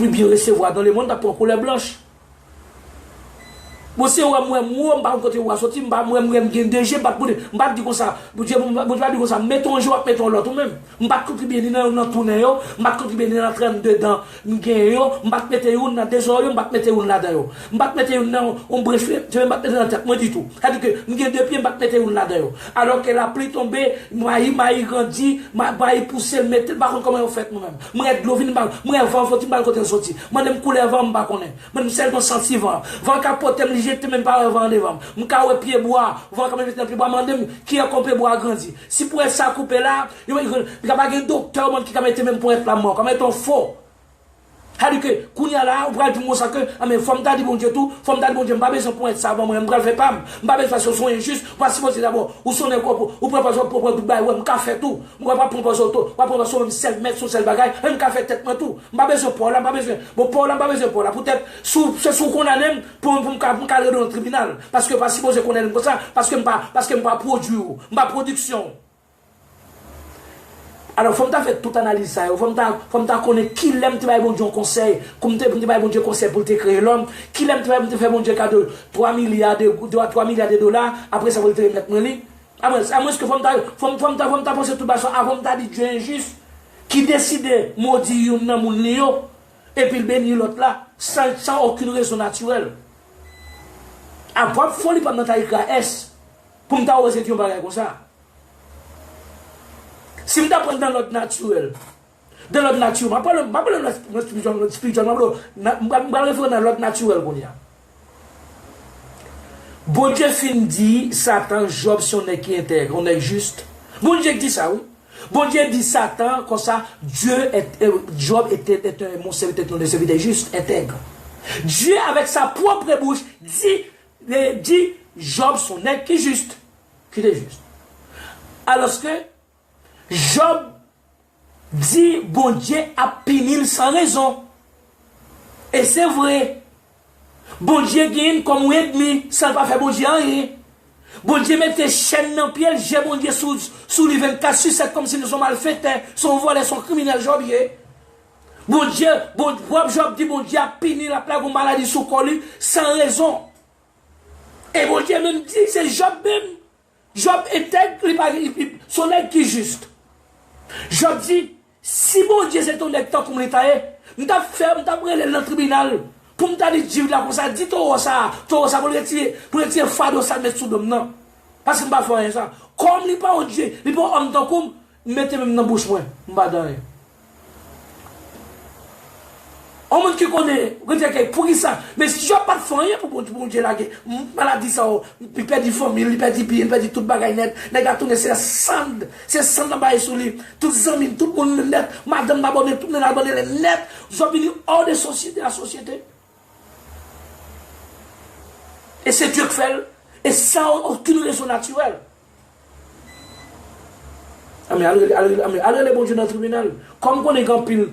bien recevoir dans le monde, je prends couleur blanche. Moi, c'est moi, je côté où sorti, moi, je DG, je dis comme ça, je dis comme ça, mettons un jour, mettons l'autre même. Je ne vais pas contribuer dans le tournée, je ne vais pas contribuer dans le train dedans, je ne vais pas mettre une dans des heures, je ne vais pas mettre une là-dedans. Je ne vais pas mettre une dans un brèche, je ne vais pas mettre dans la tête, moi du tout. C'est-à-dire que je vais 2 pieds, je ne vais pas mettre une là-dedans. Alors que la pluie tombée, moi, il grandit, il pousse, je ne sais pas comment on fait moi-même. Moi, je vais vent, je vais côté sorti. Moi, je vais couler vent, je ne sais pas. Moi, je vais sentir vent. Vent capote, j'étais même pas avant devant. M'ka ouais pied bois, voir comment mettre pied bois mandem qui a coupé bois grandi. Si pour être ça couper là, il y a pas un docteur qui a mettre même pour être la mort, comme étant faux. C'est-à-dire que, kounya là, on va dire ça que, mais femme t'a dit bon Dieu tout, femme t'a dit bon Dieu, m'pas besoin pour être ça, moi, m'pas faire pas, m'pas besoin faire son injuste, parce que d'abord, ou son école, ou prendre son propre bail, ouais, m'pas faire tout, m'pas pas prendre son tout, m'pas prendre son même sel, mettre son sel bagaille, m'pas faire tête moi tout, m'pas besoin pour là, m'pas besoin, bon pour là, m'pas besoin pour là, peut-être, c'est sous qu'on a même, pour m'caler dans le tribunal, parce que, parce que je connais comme ça, parce que m'pas produire, m'pas production. Alors, il faut que tu toute analyse ça. Il faut que tu connaisses qui l'aime, tu vas bon Dieu conseil, comme tu vas bon Dieu conseil pour te créer l'homme, qui l'aime, tu vas faire bon Dieu cadeau 3 milliards de dollars, après ça va te remettre dans le lit. Après, à moins que il faut que tu penses tout bas, avant de dire Dieu injuste, qui décide de maudire un homme, et puis le bénir l'autre là, sans aucune raison naturelle. Après, il faut que tu penses S, pour que tu oser dire un comme ça. Si je prends dans l'ordre naturel, je ne vais pas parler de spirituel, je vais référer dans l'ordre naturel. Bon Dieu fin dit, Satan, Job, si on est qui intègre, on est juste. Bon Dieu dit ça, oui. Bon Dieu dit Satan, comme ça, Job était mon serviteur, le serviteur juste, intègre. Dieu, avec sa propre bouche, dit Job, son nègre qui est juste. Qui est juste. Alors que Job dit, bon Dieu a puni sans raison. Et c'est vrai. Bon Dieu gagne comme un ennemi, ça ne va pas faire bon Dieu rien. Bon Dieu met des chaînes dans le pied, j'ai bon Dieu sous les 24 sur 7 comme si nous sommes malfaiteurs, sont volés, sont criminels, Job. Bon Dieu, Job dit, bon Dieu a puni la plague ou maladie sous colis sans raison. Et bon Dieu même dit, c'est Job même. Job intègre, son nègre qui est juste. Job dit, si bon Dieu c'est ton lecteur comme l'État est, nous t'avons fait dans le tribunal Pour me dire là comme ça, dit tout ça pour retirer fado ça mettre sous dôme non. Parce que je ne peux pas faire ça. Comme il n'est pas un Dieu, il n'est pas un homme tant comme, mettez même dans la bouche moi, je ne peux pas dans rien. On monde qui connaît, pour qui ça? Mais si je n'ai pas de faire pour Dieu là, maladie ça, il perd du famille, il perd du bien, il perd tout le bagage net, les gars tournent, c'est sang dans le sous lui, tous les amis, tout le monde net, madame d'abonner, tout le monde abonné net, ils sont venus hors de la société. Et c'est Dieu qui fait, et sans aucune raison naturelle. Ah mais allez les bons Dieu dans le tribunal, comme on est grand pile.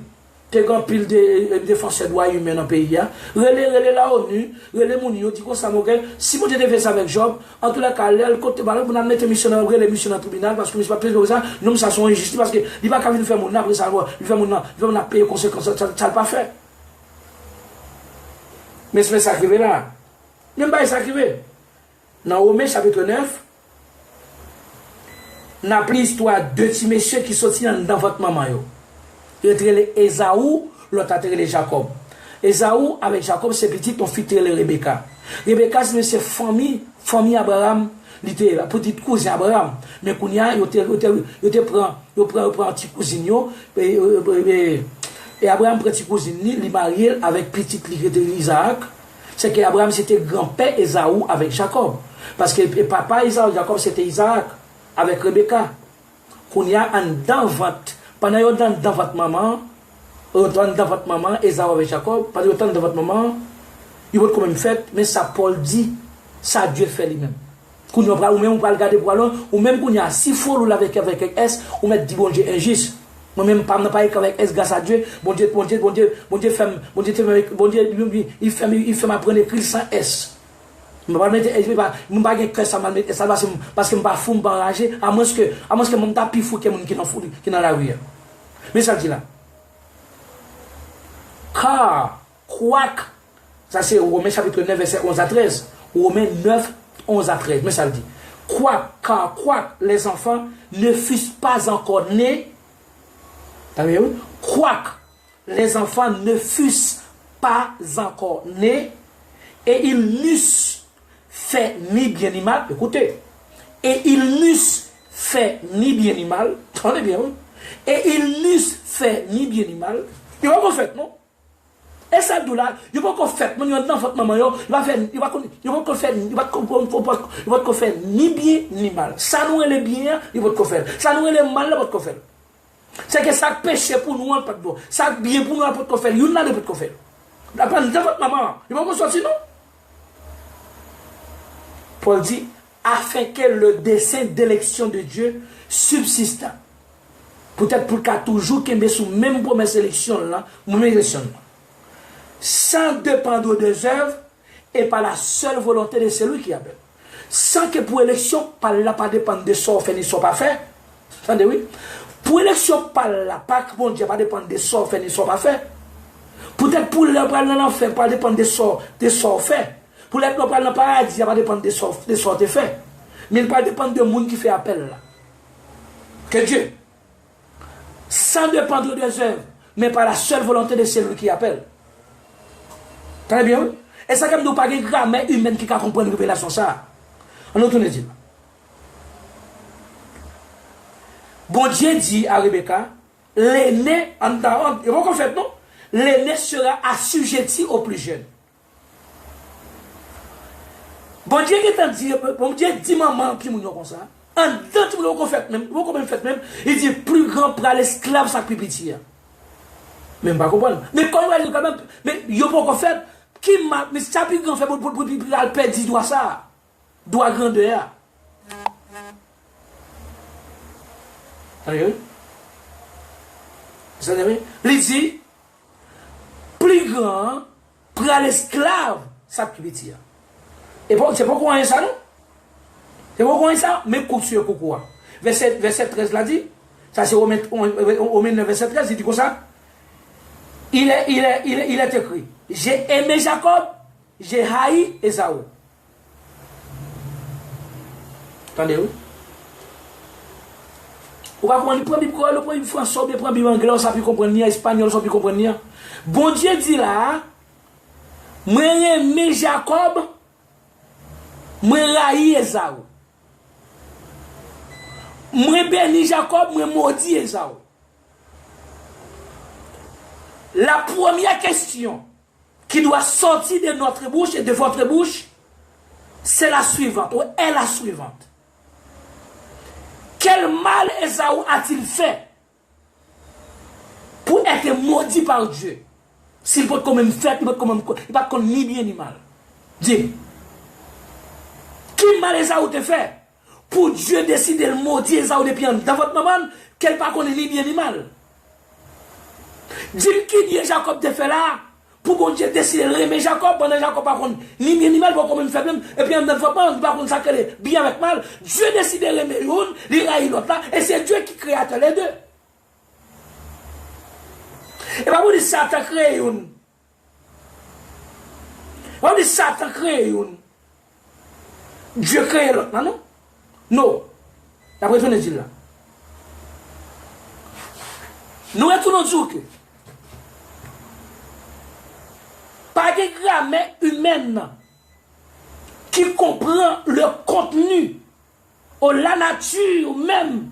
T'es grand pile de défenseurs de droits humains dans le pays. Relais la ONU, relais mon yo, dit qu'on s'en si vous devez faire ça avec Job, en tout cas, le côté balance, vous n'avez pas mis les missions dans le tribunal, parce que je ne sais pas plus ça, nous, ça sont injustices, parce que il va pas venir faire mon après ça, il fait mon il va payer conséquences, ça ne pas fait. Mais c'est ça qui est là. Même pas ça qui est. Dans Romains chapitre 9, on a pris l'histoire de petits messieurs qui sont dans votre maman. Il y a Esaü, l'autre a les Jacob. Esaü avec Jacob, c'est petit, ton fils les Rebecca. Rebecca, c'est famille Abraham, la petite cousine Abraham. Mais quand il prend un petit cousin, et Abraham prend un petit cousin, il marie avec petite Isaac. C'est qu'Abraham c'était grand-père Esaü avec Jacob. Parce que papa Esaü, Jacob c'était Isaac avec Rebecca. Quand il y a un dans votre pendant que vous êtes dans votre maman, Esaü avec Jacob, pendant que vous êtes dans votre maman, il va quand même fait, mais ça Paul dit, ça Dieu fait lui-même. Quand vous même pas regarder pour aller, ou même quand il y a si faux avec S, ou mettre dit bon Dieu injuste. Moi-même, pas avec S grâce à Dieu, bon Dieu, il fait m'apprendre à écrire sans S. Je ne vais pas mettre ça parce que je ne vais pas fou, enrager, à moins que je ne tape plus fou qui est dans la rue. Mais ça dit là. Car, quoique, ça c'est Romains chapitre 9, verset 11 à 13. Romains 9, 11 à 13. Mais ça le dit. Quoique les enfants ne fussent pas encore nés. Quoique les enfants ne fussent pas encore nés et ils n'eussent fait ni bien ni mal, écoutez, et ils n'eussent fait ni bien ni mal, attendez bien, et ils n'eussent fait ni bien ni mal, ils vont pas fait, non? Et ça, d'où là, ils vont pas fait, non, dans votre maman, il va faire ni bien ni mal. Ça nous est le bien, il va te faire. Ça nous est le mal, il va te faire. C'est que ça péché pour nous, pas de bon. Ça bien pour nous, pas de faire. Il n'a pas de faire. D'après votre maman, il va pas sortir, non? Paul dit, afin que le dessein d'élection de Dieu subsiste. Peut-être pour qu'à toujours qu'il y ait sous même promesse élection là, sans dépendre des œuvres et par la seule volonté de celui qui appelle. Sans que pour élection, par là, pas dépendre de ça, fait ni ça pas fait. Entendez, oui? Pour élection, par là, pas que bon Dieu, pas dépendre de ça, fait ni ça pas fait. Peut-être pour le prendre l'enfer, pas dépendre de ça fait. Pour les gens dans le paradis, ça va dépendre de ce qui fait. Mais il ne va pas dépendre de monde qui fait appel là. Que Dieu, sans dépendre des œuvres, mais par la seule volonté de celui qui appelle. Très bien, oui? Et ça, comme nous pas une grammaire humaine qui comprend une révélation, ça. On entend dire. Bon Dieu dit à Rebecca, l'aîné, il va qu'on fait, non? L'aîné sera assujetti au plus jeune. Bon Dieu dit maman qui moun comme ça. En dedans tout le fait même, il dit plus grand pour l'esclave ça plus petit. Même pas comprendre. Mais quand même mais yo pas qu'on fait qui m'a mais ça plus grand fait pour perdre doit ça. Doit grandeur. Allez. Ça dit il dit plus grand pour l'esclave ça plus petit. Et c'est pourquoi on a ça, non? C'est pourquoi on a ça? Mais sur pourquoi? Verset 13 l'a dit. Ça c'est Romains 9, verset 13, il dit comme ça. Il est écrit. J'ai aimé Jacob, j'ai haï Esaü. Attendez-vous? Pourquoi on prend le français, on prend le anglais, on ne peut comprendre ni espagnol, on ne peut comprendre ni. Bon Dieu dit là, Moi aimé Jacob, moi raï Esaü. Moi béni Jacob, moi maudit Esaü. La première question qui doit sortir de notre bouche et de votre bouche, c'est la suivante, ou est la suivante. Quel mal Esaü a-t-il fait pour être maudit par Dieu? S'il peut quand même faire, il va quand même ni bien ni mal. Dis, qui mal Esaü te fait pour Dieu décider de maudire Esaü depuis dans votre maman, qu'elle pas connaît ni bien ni mal? Dis qui Dieu Jacob te fait là pour que Dieu décide de remettre Jacob pendant Jacob pas contre ni bien ni mal pour quand même faire même et puis en même temps pas contre ça qu'elle bien avec mal. Dieu décide de remettre une, il raille l'autre là et c'est Dieu qui crée les deux. Et pas vous dire Satan crée une. Pas dire Satan crée une. Dieu crée l'autre, non? Non. D'après ton dit là. Nous retournons dire que pas de grammaire humaine qui comprend le contenu ou la nature même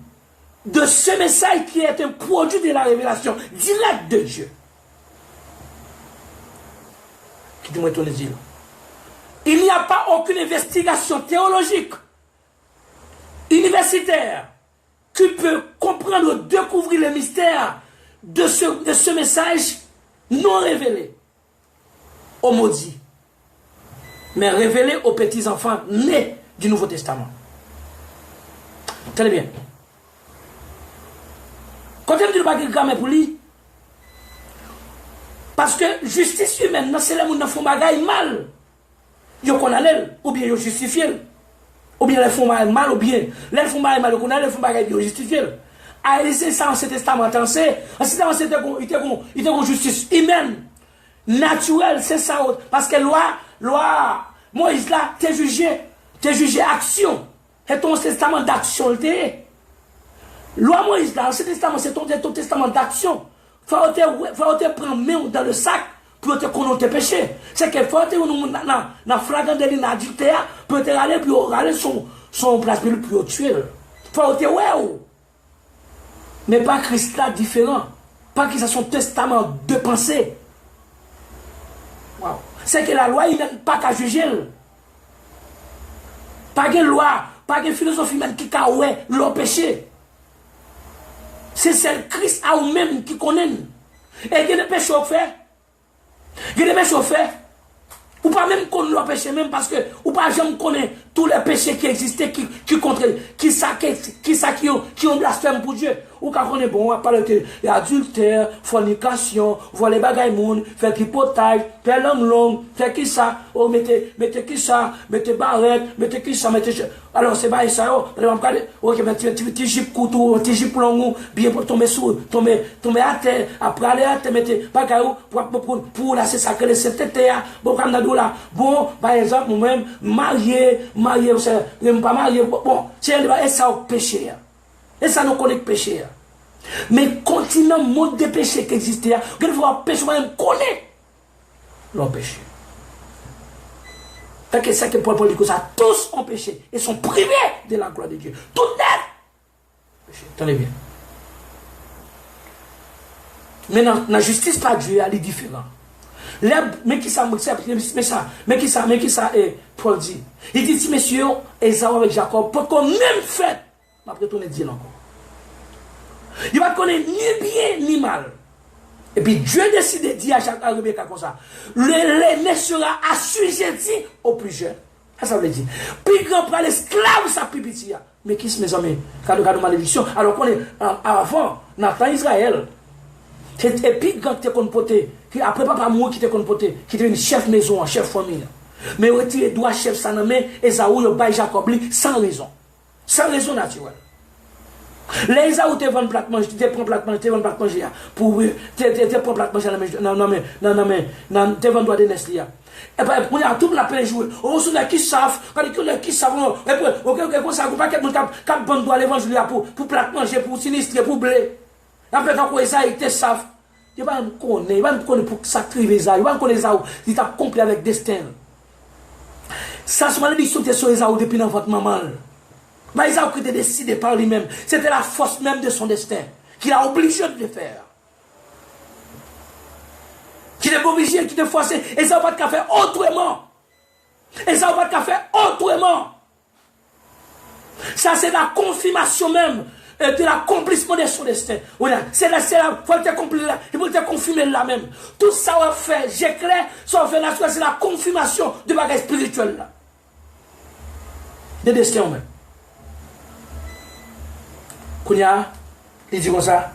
de ce message qui est un produit de la révélation directe de Dieu. Qui dit-moi ton dire? Il n'y a pas aucune investigation théologique, universitaire, qui peut comprendre ou découvrir le mystère de ce message non révélé aux maudits, mais révélé aux petits-enfants nés du Nouveau Testament. Très bien. Quand on dit le bagage grammaire pour lui, parce que justice humaine, c'est là où on fait bagage mal. Ils connaissent ou bien ils justifient, ou bien ils font mal, ou bien ils font mal, ils connaissent, ils font bagage ils justifient. À laisser ça en ce testament, en ce temps, c'était une justice humaine, naturelle, c'est ça. Parce que loi, Moïse là, t'es jugé action. C'est ton testament d'action. Loi Moïse là, ce testament, c'est ton testament d'action. Il faut te prendre main dans le sac pour te connaître tes péchés. C'est que faut te dans la flagrant de l'adultère pour te aller son place pour tuer. Faut te ouais. Mais pas Christ là différent. Pas qu'il a son testament de pensée. Wow. C'est que la loi, il n'a pas qu'à juger. Pas de loi, pas de philosophie même qui a ouais leur péché. C'est celle Christ a ou même qui connaît. Et il y a des péchés au fait. Il y a des péchés au fait. Ou pas même connaître leur péché même parce que ou pas jamais connaître tous les péchés qui existaient qui ont blasphème pour Dieu. Ou quand on est bon, on parle de l'adultère, fornication, voler bagaille monde, faire tripotage, faire l'homme long, faire qui ça, oh mettez qui ça, mettez barrette, mettez qui ça, mettez alors c'est pas ça, ok, mais tu jip couteau, tu jip long, bien pour tomber à terre, après aller à terre, mettez bagaille pour là c'est ça que c'est terre, bon comme là, bon par exemple moi-même marié, c'est pas marié, bon, c'est ça au péché. Et ça nous connaît le péché. Mais continue le mode de péché qui existe. Vous devez voir péché, vous connaît le péché. Parce que c'est que Paul dit que ça, tous ont péché et sont privés de la gloire de Dieu. Tout net. Tenez bien. Maintenant, la justice par Dieu, elle est différente. Mais qui ça, Paul dit. Il dit, si messieurs, Esaü avec Jacob, pour qu'on même fait. Après tout, on est dit encore. Il va connaître ni bien ni mal. Et puis Dieu décide de dire à Rebecca comme ça. L'aîné sera assujetti au plus jeune. Ça veut dire. Puis grand prend l'esclave sa petit. Mais qui se mes amis? Cadeau malédiction. Alors qu'on est avant, dans le temps Israël. Et puis quand tu es comporté, après papa moi qui te comporté, qui était une chef maison, chef famille. Mais retiré droit chef ça nommé Esaü le bail Jacob sans raison. Sans raison naturelle. Les Esaü te vendent plat manger, te prend plat manger, te vendent plat manger pour te prend plat manger non te vendent droit de Nestlé. Et puis on a tout la peine jouer. On se qui savent, quand qui savent et puis OK comme ça pas quelqu'un cap bon droit l'évangile pour plat manger, pour sinistre, pour blé. Après quand ça ils te savent. Il va me connaître, il va me connaître pour sacrifier ça, il va me connaître ça, il t'a accompli avec destin. Ça, c'est malédiction sur Esaü depuis dans votre maman. Mais Esaü qui était décidé par lui-même, c'était la force même de son destin, qu'il a obligé de le faire. Qu'il est obligé, qu'il est forcé. Esaü va te faire autrement. Esaü va te faire autrement. Ça, c'est la confirmation même de l'accomplissement de son destin. Voilà. C'est la, faut te accomplir là, il faut te confirmer là même. Tout ça, on fait, j'éclaire, ça, on fait là, c'est la confirmation de bagage spirituel là. De destin même. Kounia, il dit comme ça,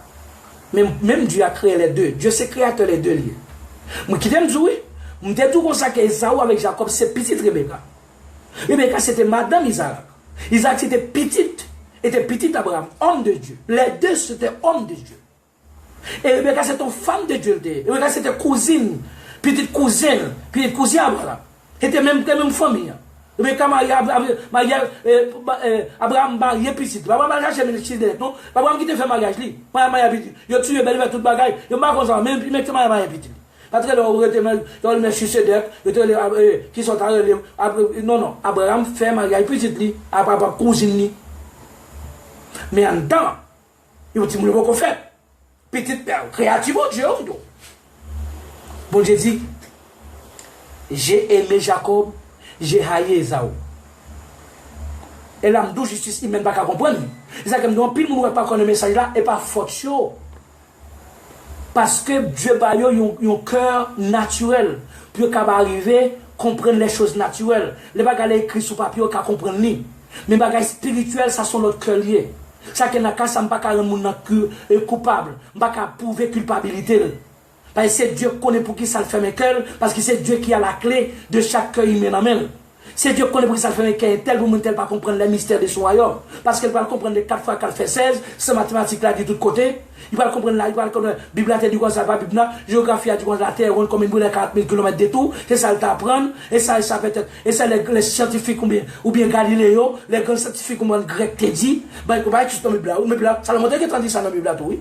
même Dieu a créé les deux. Dieu c'est créateur les deux liés. Moi qui t'aime dire, oui, je dis tout comme ça que Esaü avec Jacob, c'est petite Rebecca. Rebecca, c'était Madame Isaac. Isaac, c'était petit Abraham, homme de Dieu. Les deux, c'était hommes de Dieu. Et Rebecca, c'était une femme de Dieu. Rebecca, c'était cousine, petite cousine Abraham. C'était même famille. Rebecca, Abraham, marié petit. Abraham, mariage, non? Abraham, qui te fait mariage, lui. Mariage petit. Il a tué, il a tout bagaille. Il m'a comme ça, même mariage petit. Parce que le qui sont non, Abraham fait mariage petit, après cousine. Mais en temps, il va dire, il va faire. Petite créative, Dieu. Bon, j'ai dit, j'ai aimé Jacob, j'ai haï Esaü. Et là, je justice, il ne m'a pas comprendre. C'est ça que je me dis, ne pas connaître le message là, et pas faute chaud. Parce que Dieu a un cœur naturel. Pour qu'il arrive à comprendre les choses naturelles. Les bagages écrits sur papier, on ne comprendre ni. Mais les bagages spirituels, ça sont notre cœur lié. Ça que ça ne pas rendre mon cœur coupable. Je ne pas prouver culpabilité. Parce que c'est Dieu qui connaît pour qui ça le fait mes cœurs. Parce que c'est Dieu qui a la clé de chaque cœur humain. C'est Dieu qui connaît pour qui ça le fait mes cœurs. Tel pour ne pas comprendre les mystères de son royaume. Parce qu'il va comprendre les 4 fois 4 fait 16. C'est mathématiques là de tous côtés. Il va comprendre là, il va comprendre la Bible a dit quoi ça va, Bible, géographie a dit quoi la terre ronde comme une boule de 4000 km de tout, c'est ça le t'apprendre, et ça peut-être, et ça les scientifiques ou bien Galiléo, les grands scientifiques comme grec te dit, ben, il va être dans la Bible, ça le montre que tu as dit ça dans la Bible, oui.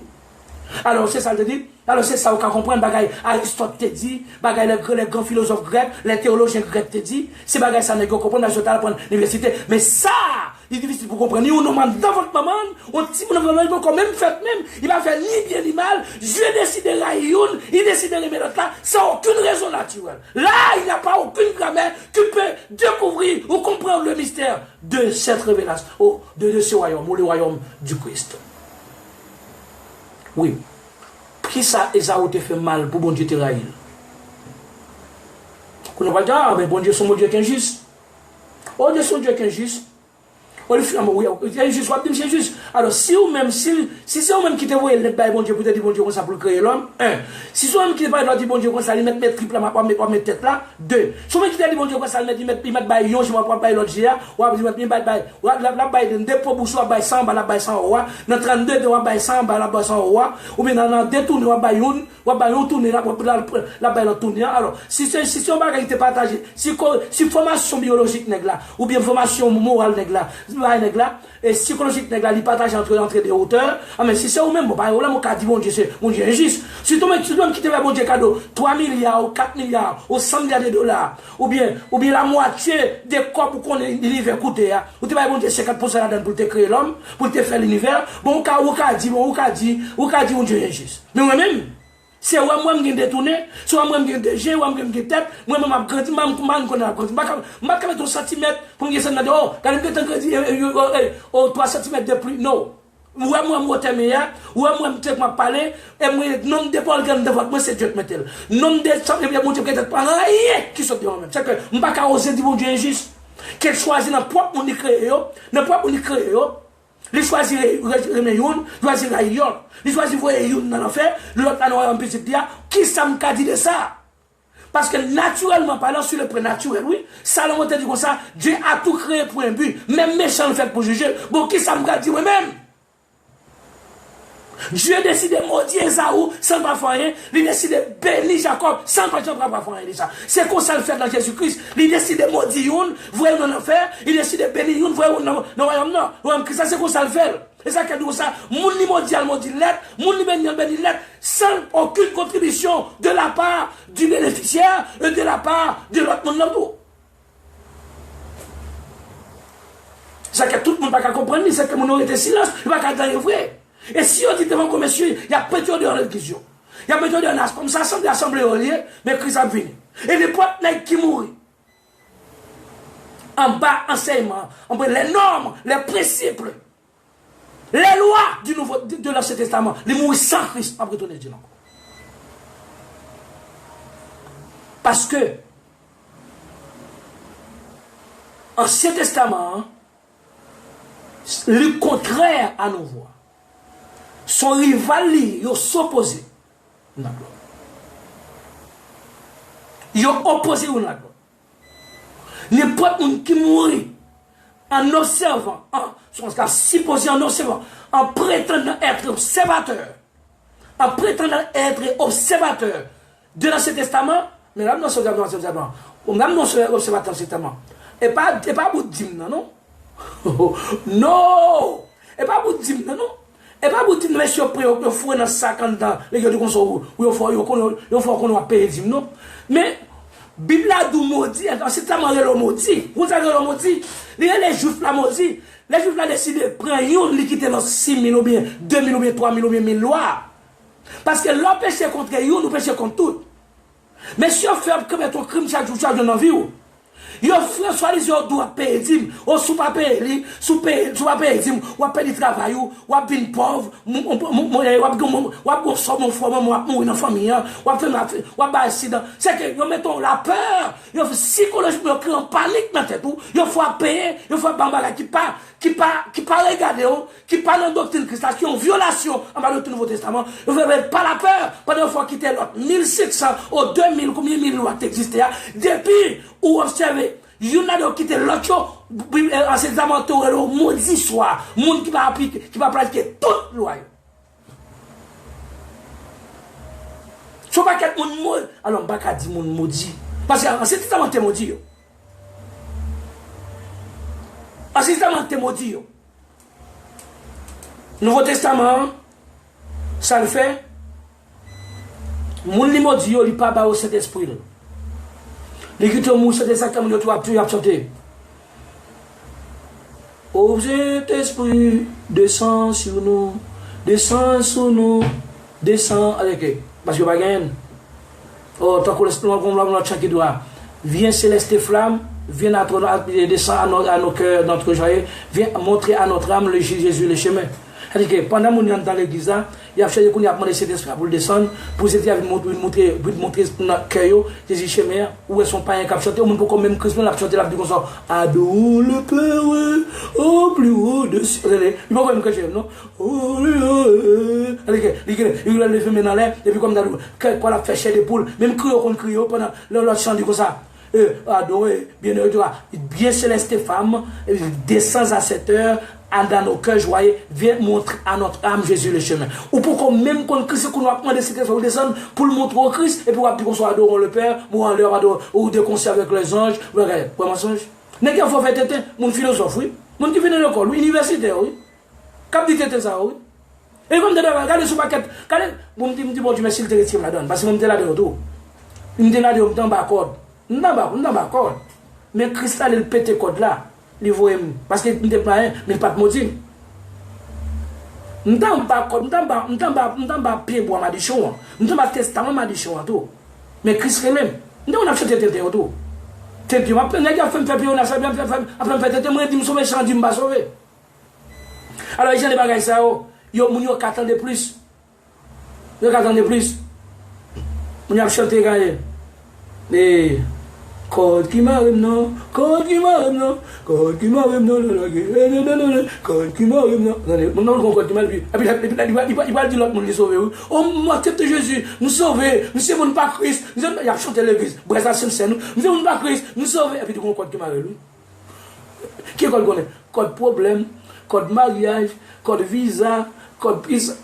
Alors c'est ça le dit, alors c'est ça qu'on comprend, bagaille Aristote te dit, bagaille les grands philosophes grecs, les théologiens grecs te dit, c'est bagaille ça n'est qu'on comprend, mais je vais apprendre l'université, mais ça, il est difficile pour comprendre, on demande dans votre maman, on dit, on quand même fait même, il va faire ni bien ni mal, Dieu décide de la une, il décide de remettre l'autre là, sans aucune raison naturelle. Là, il n'y a pas aucune grammaire qui peut découvrir ou comprendre le mystère de cette révélation, de ce royaume, ou le royaume du Christ. Oui. Qui ça, Esaü te fait mal pour bon Dieu te raïl? On ne va pas dire, ah, mais bon Dieu, son Dieu qui est injuste. Oh Dieu, son Dieu qui est injuste. Oh, le film, oui, il est injuste, c'est injuste. Alors, si vous-même, si c'est vous-même qui te voyez le bon Dieu, pour te dire bon Dieu comme ça pour créer l'homme, un. Si c'est vous-même qui te voyez bon Dieu comme ça, il met triple là, on met tête là, deux. Si vous-même qui te dit bon Dieu comme ça, il met bail yon, je vais pas bail l'autre GA, ou il met bail, la bail de dépôt bouchon, bail 100, la bail 100 roi, dans 32, de bail 100, la bail 100 roi, ou bien dans détourner, ou bail yon, tourner la bail l'autre tourner. Alors, si on va qui te partager, si formation biologique n'est là, ou bien formation morale n'est là, et psychologique nègre li partage entre des hauteurs. Ah mais si c'est ou même bon bah là mon cas dit bon Dieu c'est mon Dieu injuste. Si toi même qui te va bon Dieu cadeau 3 milliards ou 4 milliards ou 100 milliards de dollars ou bien la moitié des corps pour qu'on l'univers coûter ou te va bon Dieu 50% là-dedans pour te créer l'homme, pour te faire l'univers. Bon ou ka dit mon Dieu injuste. Mais moi-même c'est moi qui détourné, soit moi qui déjé, moi qui tête, moi même grandi, moi connais la grandi. Moi quand 3 cm pour me ça là oh, quand même grandi 3 cm de plus. Non. Moi meilleur, moi me parler et moi nombre de Paul gagne devant moi c'est Dieu qui mettel. Nombre de ça bien mon Dieu qui est pas rien qui sont devant même. C'est que on pas ca oser dire bon Dieu injuste. Qu'elle choisit dans propre monde créé yo, dans propre monde créé yo. Il choisit Remeyoun, il choisit Rayon, il choisit Voyeyoun dans l'enfer, l'autre a un petit dia. Qui ça me dit de ça? Parce que naturellement parlant, sur le prénaturel, oui, Salomon te dit comme ça, Dieu a tout créé pour un but, même méchant le fait pour juger. Bon, qui ça me dit moi-même? Dieu décide de maudire Esaü sans pas faire rien. Il décide de bénir Jacob sans pas faire rien. C'est comme ça le fait dans Jésus-Christ. Il décide de maudire une, voyez dans l'enfer. Il décide de bénir une, voyez dans le royaume. Non, Christ, c'est comme ça le fait. Et ça qui dit ça, mon mondial dit lettre, mon béni lettre, sans aucune contribution de la part du bénéficiaire et de la part de l'autre monde. Ça que tout le monde n'a pas compris, c'est que mon était silence, il va pas dire vrai. Et si on dit devant comme monsieur, il y a peut-être de religion. Il y a peut-être de comme ça, assemblée au lieu, mais Christ a venu. Et les potes qui mourent. En bas, enseignement, en bas, les normes, les principes, les lois du Nouveau, de l'Ancien Testament, les mourir sans Christ, après tout, Dieu. Parce que, Ancien Testament, le contraire à nos voix. Son rival, il s'oppose. Il opposé au naglo. N'importe qui mourit en observant, en supposé en observant, en prétendant être observateur, de l'Ancien Testament, mais là, nous sommes observateurs de l'Ancien Testament. Et pas bouddhisme, non? Non! Et pas bouddhisme, non? Et pas bouddhisme, mais si on prend un fouet dans 50 ans, les gars de console, il faut qu'on a payé, non? Mais, Bible a dit maudit, c'est tellement le maudit. Vous savez le maudit? Les juifs la maudit. Les juifs la décidé de prendre une, de quitter dans 6 000 ou bien 2 000 ou bien 3 000 ou bien 1000 lois. Parce que l'on péché contre une, nous péché contre tout. Mais si on fait commettre un crime chaque jour dans la vie, il fait soi-disant doit payer dîme, ou sous pas payer, sous pas payer dîme, ou payer du travail, ou bien pauvre, ou mon frère, ou une famille, ou accident. C'est que nous mettons la peur, il faut psychologiquement créer en panique dans la tête, il faut payer, il faut bambara qui pas regarder, qui pas dans la doctrine christique, qui ont violation en bas du Nouveau Testament, il ne faut pas la peur, pendant qu'il faut quitter l'autre 1700 ou 2000, combien de mille lois existent, depuis où observer, il y en a qui quitté l'autre, en ces amateurs, le maudit soir, monde qui va appliquer, qui va pratiquer toute loi. Je ne sais pas quel monde maudit, alors je ne vais pas dire monde maudit, parce qu'en ces testament, tu es maudit. En ces testament, tu es maudit. Nouveau Testament, ça le fait, monde maudit, il n'est pas au Saint-Esprit. L'écriture mouche de ça comme tu as chanté. Ô Saint-Esprit, descend sur nous, descend sur nous, descend avec. Parce que pas gagné. Oh, tant que le chant qui doit. Viens céleste flamme, viens descendre à nos cœurs, notre joyeux, viens montrer à notre âme le Jésus le chemin. C'est-à-dire que pendant que nous sommes dans l'église, il y a cherché qu'on a demandé cet esprit pour descendre, pour essayer de montrer notre cœur, Jésus chemin, où est son païen qui a chanté, on peut même Christ a chanté la vie comme ça. Adore le Père au plus haut de ciel. Il va quand même que j'aime, non? Il a levé maintenant l'air, et puis comme quand a fait chez les poules, même crier qu'on crie pendant l'autre chant dit comme ça. Adoré, bien céleste femme, descends à cette heure, dans nos cœurs joyeux, viens montrer à notre âme Jésus le chemin. Ou pourquoi même quand Christ, qu'on va demander cette fois descendre pour le montrer au Christ, et puis qu'on soit adorant le Père, ou de concert avec les anges, regardez, quoi mensonge? N'est-ce qu'il faut faire tête, mon philosophe, oui, mon qui vient de l'école, universitaire, oui, cap dit tête ça, oui. Et comme de regardez sur ma quête, regardez, vous me dites, bon, tu me s'il te retire la donne, parce que vous me dites là de tout. Il me dit là de dans bas code. Non, pas code. Mais Christ a le pété code là. Il voit parce que nous ne pas mais pas de maudit. Nous n'avons pas code, nous n'avons pas pied bois ma dichon. Nous n'avons pas testament ma dichon tout. Mais Christ est même. Nous on a fait tête tout. Tête tu m'as fait faire pied on a fait bien après fait tête moi dit me sauver sans dire me sauver. Alors les gens des bagages ça yo moun yo attendre plus. Yo attendre plus. On a chanté gagner. Et code qui m'arrive non, code qui m'arrive non, code qui m'arrive non, code qui m'arrive non. Non, code qui m'arrive. Et puis il va dire l'autre monde sauver. Oh, moi tête de Jésus, nous sauver, nous savons pas Christ. Nous il a chanté l'église, Brésil scène, nous savons pas Christ, nous sauver. Et puis code qui m'arrive. Qui code connaît? Code problème, code mariage, code visa, code pizza.